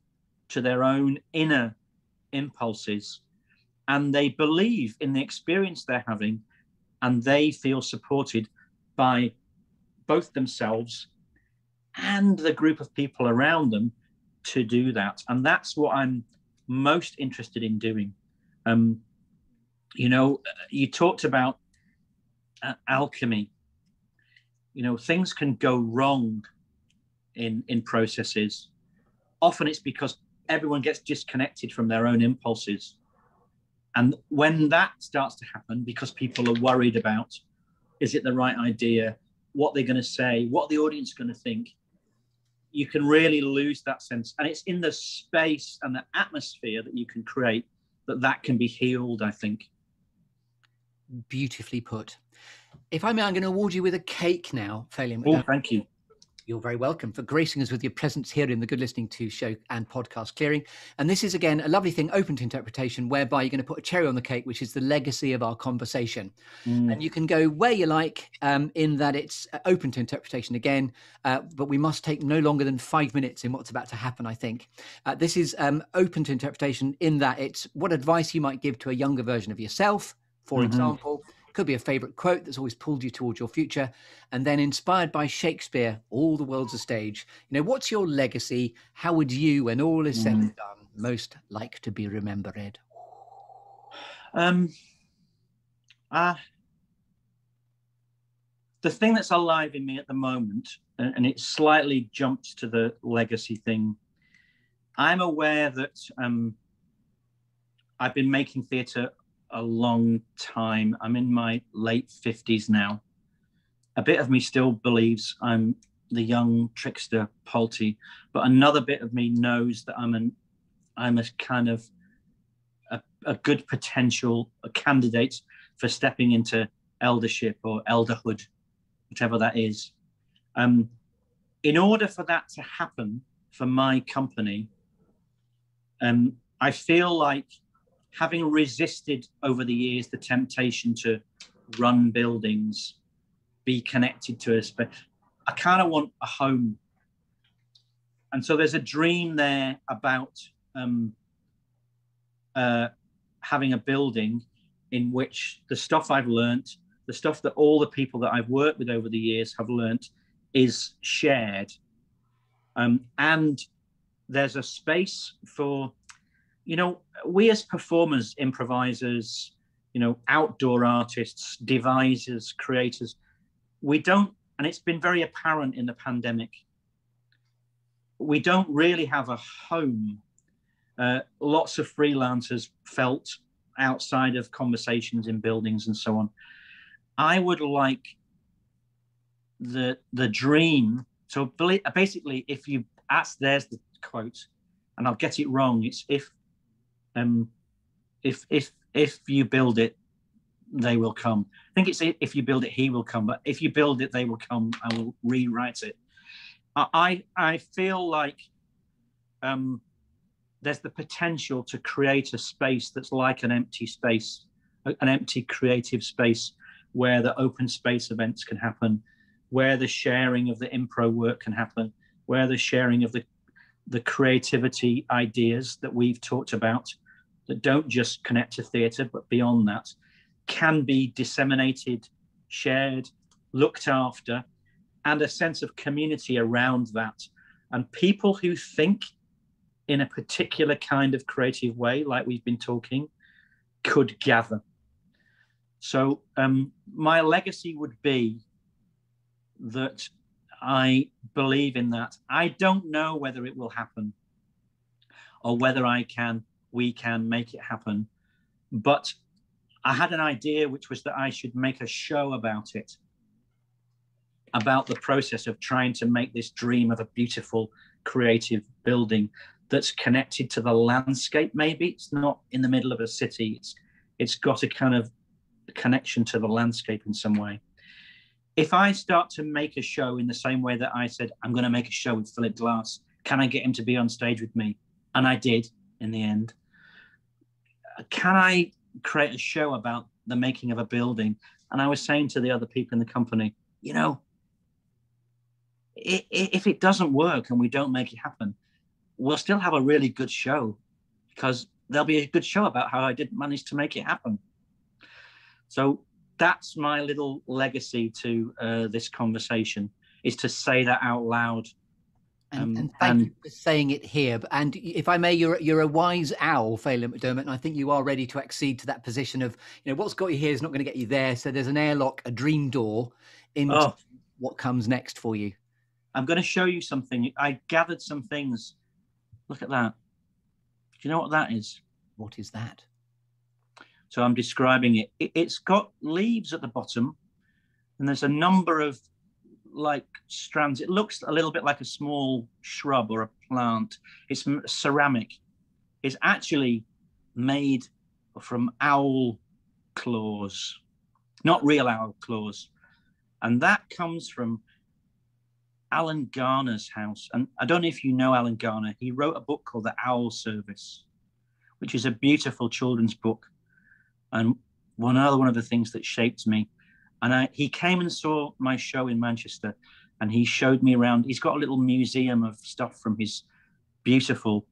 to their own inner impulses, and they believe in the experience they're having, and they feel supported by both themselves and the group of people around them to do that. And that's what I'm most interested in doing. You know, you talked about alchemy. You know, things can go wrong in processes. Often it's because everyone gets disconnected from their own impulses. And when that starts to happen, because people are worried about, is it the right idea? What they're going to say, what the audience is going to think, you can really lose that sense. And it's in the space and the atmosphere that you can create that can be healed, I think. Beautifully put. If I may, I'm going to award you with a cake now, Phelim. Oh, thank you. You're very welcome for gracing us with your presence here in the Good Listening To show and podcast Clearing. And this is, again, a lovely thing open to interpretation, whereby you're going to put a cherry on the cake, which is the legacy of our conversation. And you can go where you like, in that it's open to interpretation again, but we must take no longer than 5 minutes in what's about to happen, I think. This is open to interpretation in that it's what advice you might give to a younger version of yourself, for example. Could be a favorite quote that's always pulled you towards your future. And then, inspired by Shakespeare, all the world's a stage. You know, what's your legacy? How would you, when all is said and done, most like to be remembered? The thing that's alive in me at the moment, and it slightly jumps to the legacy thing, I'm aware that I've been making theatre a long time. I'm in my late 50s now. A bit of me still believes I'm the young trickster Polty, but another bit of me knows that I'm a kind of a good potential candidate for stepping into eldership or elderhood, whatever that is. In order for that to happen for my company, I feel like, having resisted over the years the temptation to run buildings, be connected to a space, I kind of want a home. And so there's a dream there about having a building in which the stuff I've learnt, the stuff that all the people that I've worked with over the years have learnt, is shared. And there's a space for, you know, we as performers, improvisers, you know, outdoor artists, devisers, creators, we don't, and it's been very apparent in the pandemic, we don't really have a home. Lots of freelancers felt outside of conversations in buildings and so on. I would like the dream. So basically, if you ask, there's the quote, and I'll get it wrong. It's if you build it, they will come. I think it's if you build it, he will come. But if you build it, they will come. I will rewrite it. I feel like there's the potential to create a space that's like an empty space, an empty creative space, where the open space events can happen, where the sharing of the improv work can happen, where the sharing of the creativity ideas that we've talked about, that don't just connect to theatre, but beyond that, can be disseminated, shared, looked after, and a sense of community around that. And people who think in a particular kind of creative way, like we've been talking, could gather. So my legacy would be that I believe in that. I don't know whether it will happen or whether we can make it happen. But I had an idea, which was that I should make a show about it, about the process of trying to make this dream of a beautiful, creative building that's connected to the landscape. Maybe it's not in the middle of a city. It's got a kind of connection to the landscape in some way. If I start to make a show in the same way that I said, I'm going to make a show with Philip Glass, can I get him to be on stage with me? And I did in the end. Can I create a show about the making of a building? And I was saying to the other people in the company, you know, if it doesn't work and we don't make it happen, we'll still have a really good show, because there'll be a good show about how I didn't manage to make it happen. So that's my little legacy to this conversation, is to say that out loud. And thank you for saying it here. And if I may, you're a wise owl, Phelim McDermott, and I think you are ready to accede to that position of, you know, what's got you here is not going to get you there. So there's an airlock, a dream door into what comes next for you. I'm going to show you something. I gathered some things. Look at that. Do you know what that is? What is that? So I'm describing it. It's got leaves at the bottom, and there's a number of like strands. It looks a little bit like a small shrub or a plant. It's ceramic. It's actually made from owl claws, not real owl claws. And that comes from Alan Garner's house. And I don't know if you know Alan Garner. He wrote a book called The Owl Service, which is a beautiful children's book. And one of the things that shaped me. And he came and saw my show in Manchester, and he showed me around. He's got a little museum of stuff from his beautiful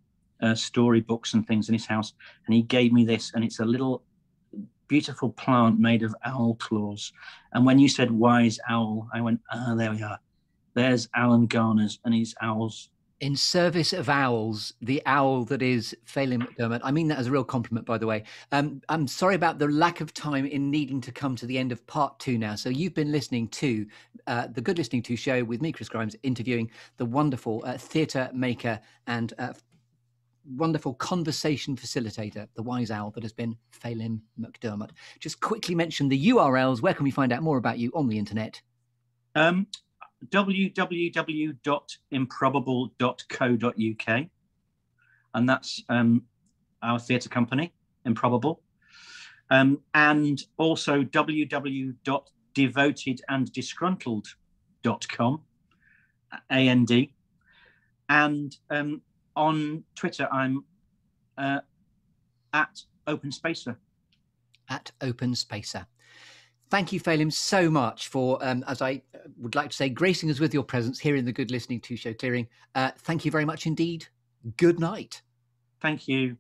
storybooks and things in his house. And he gave me this, and it's a little beautiful plant made of owl claws. And when you said wise owl, I went, there we are. There's Alan Garner's and his owls. In service of owls, the owl that is Phelim McDermott. I mean that as a real compliment, by the way. I'm sorry about the lack of time in needing to come to the end of part 2 now. So you've been listening to the Good Listening To show with me, Chris Grimes, interviewing the wonderful theatre maker and wonderful conversation facilitator, the wise owl that has been Phelim McDermott. Just quickly mention the URLs. Where can we find out more about you on the internet? www.improbable.co.uk, and that's our theatre company, Improbable, and also www.devotedanddisgruntled.com, AND, and on Twitter I'm at Open Spacer. At Open Spacer. Thank you, Phelim, so much for, as I would like to say, gracing us with your presence here in the Good Listening To show, Clearing. Thank you very much indeed. Good night. Thank you.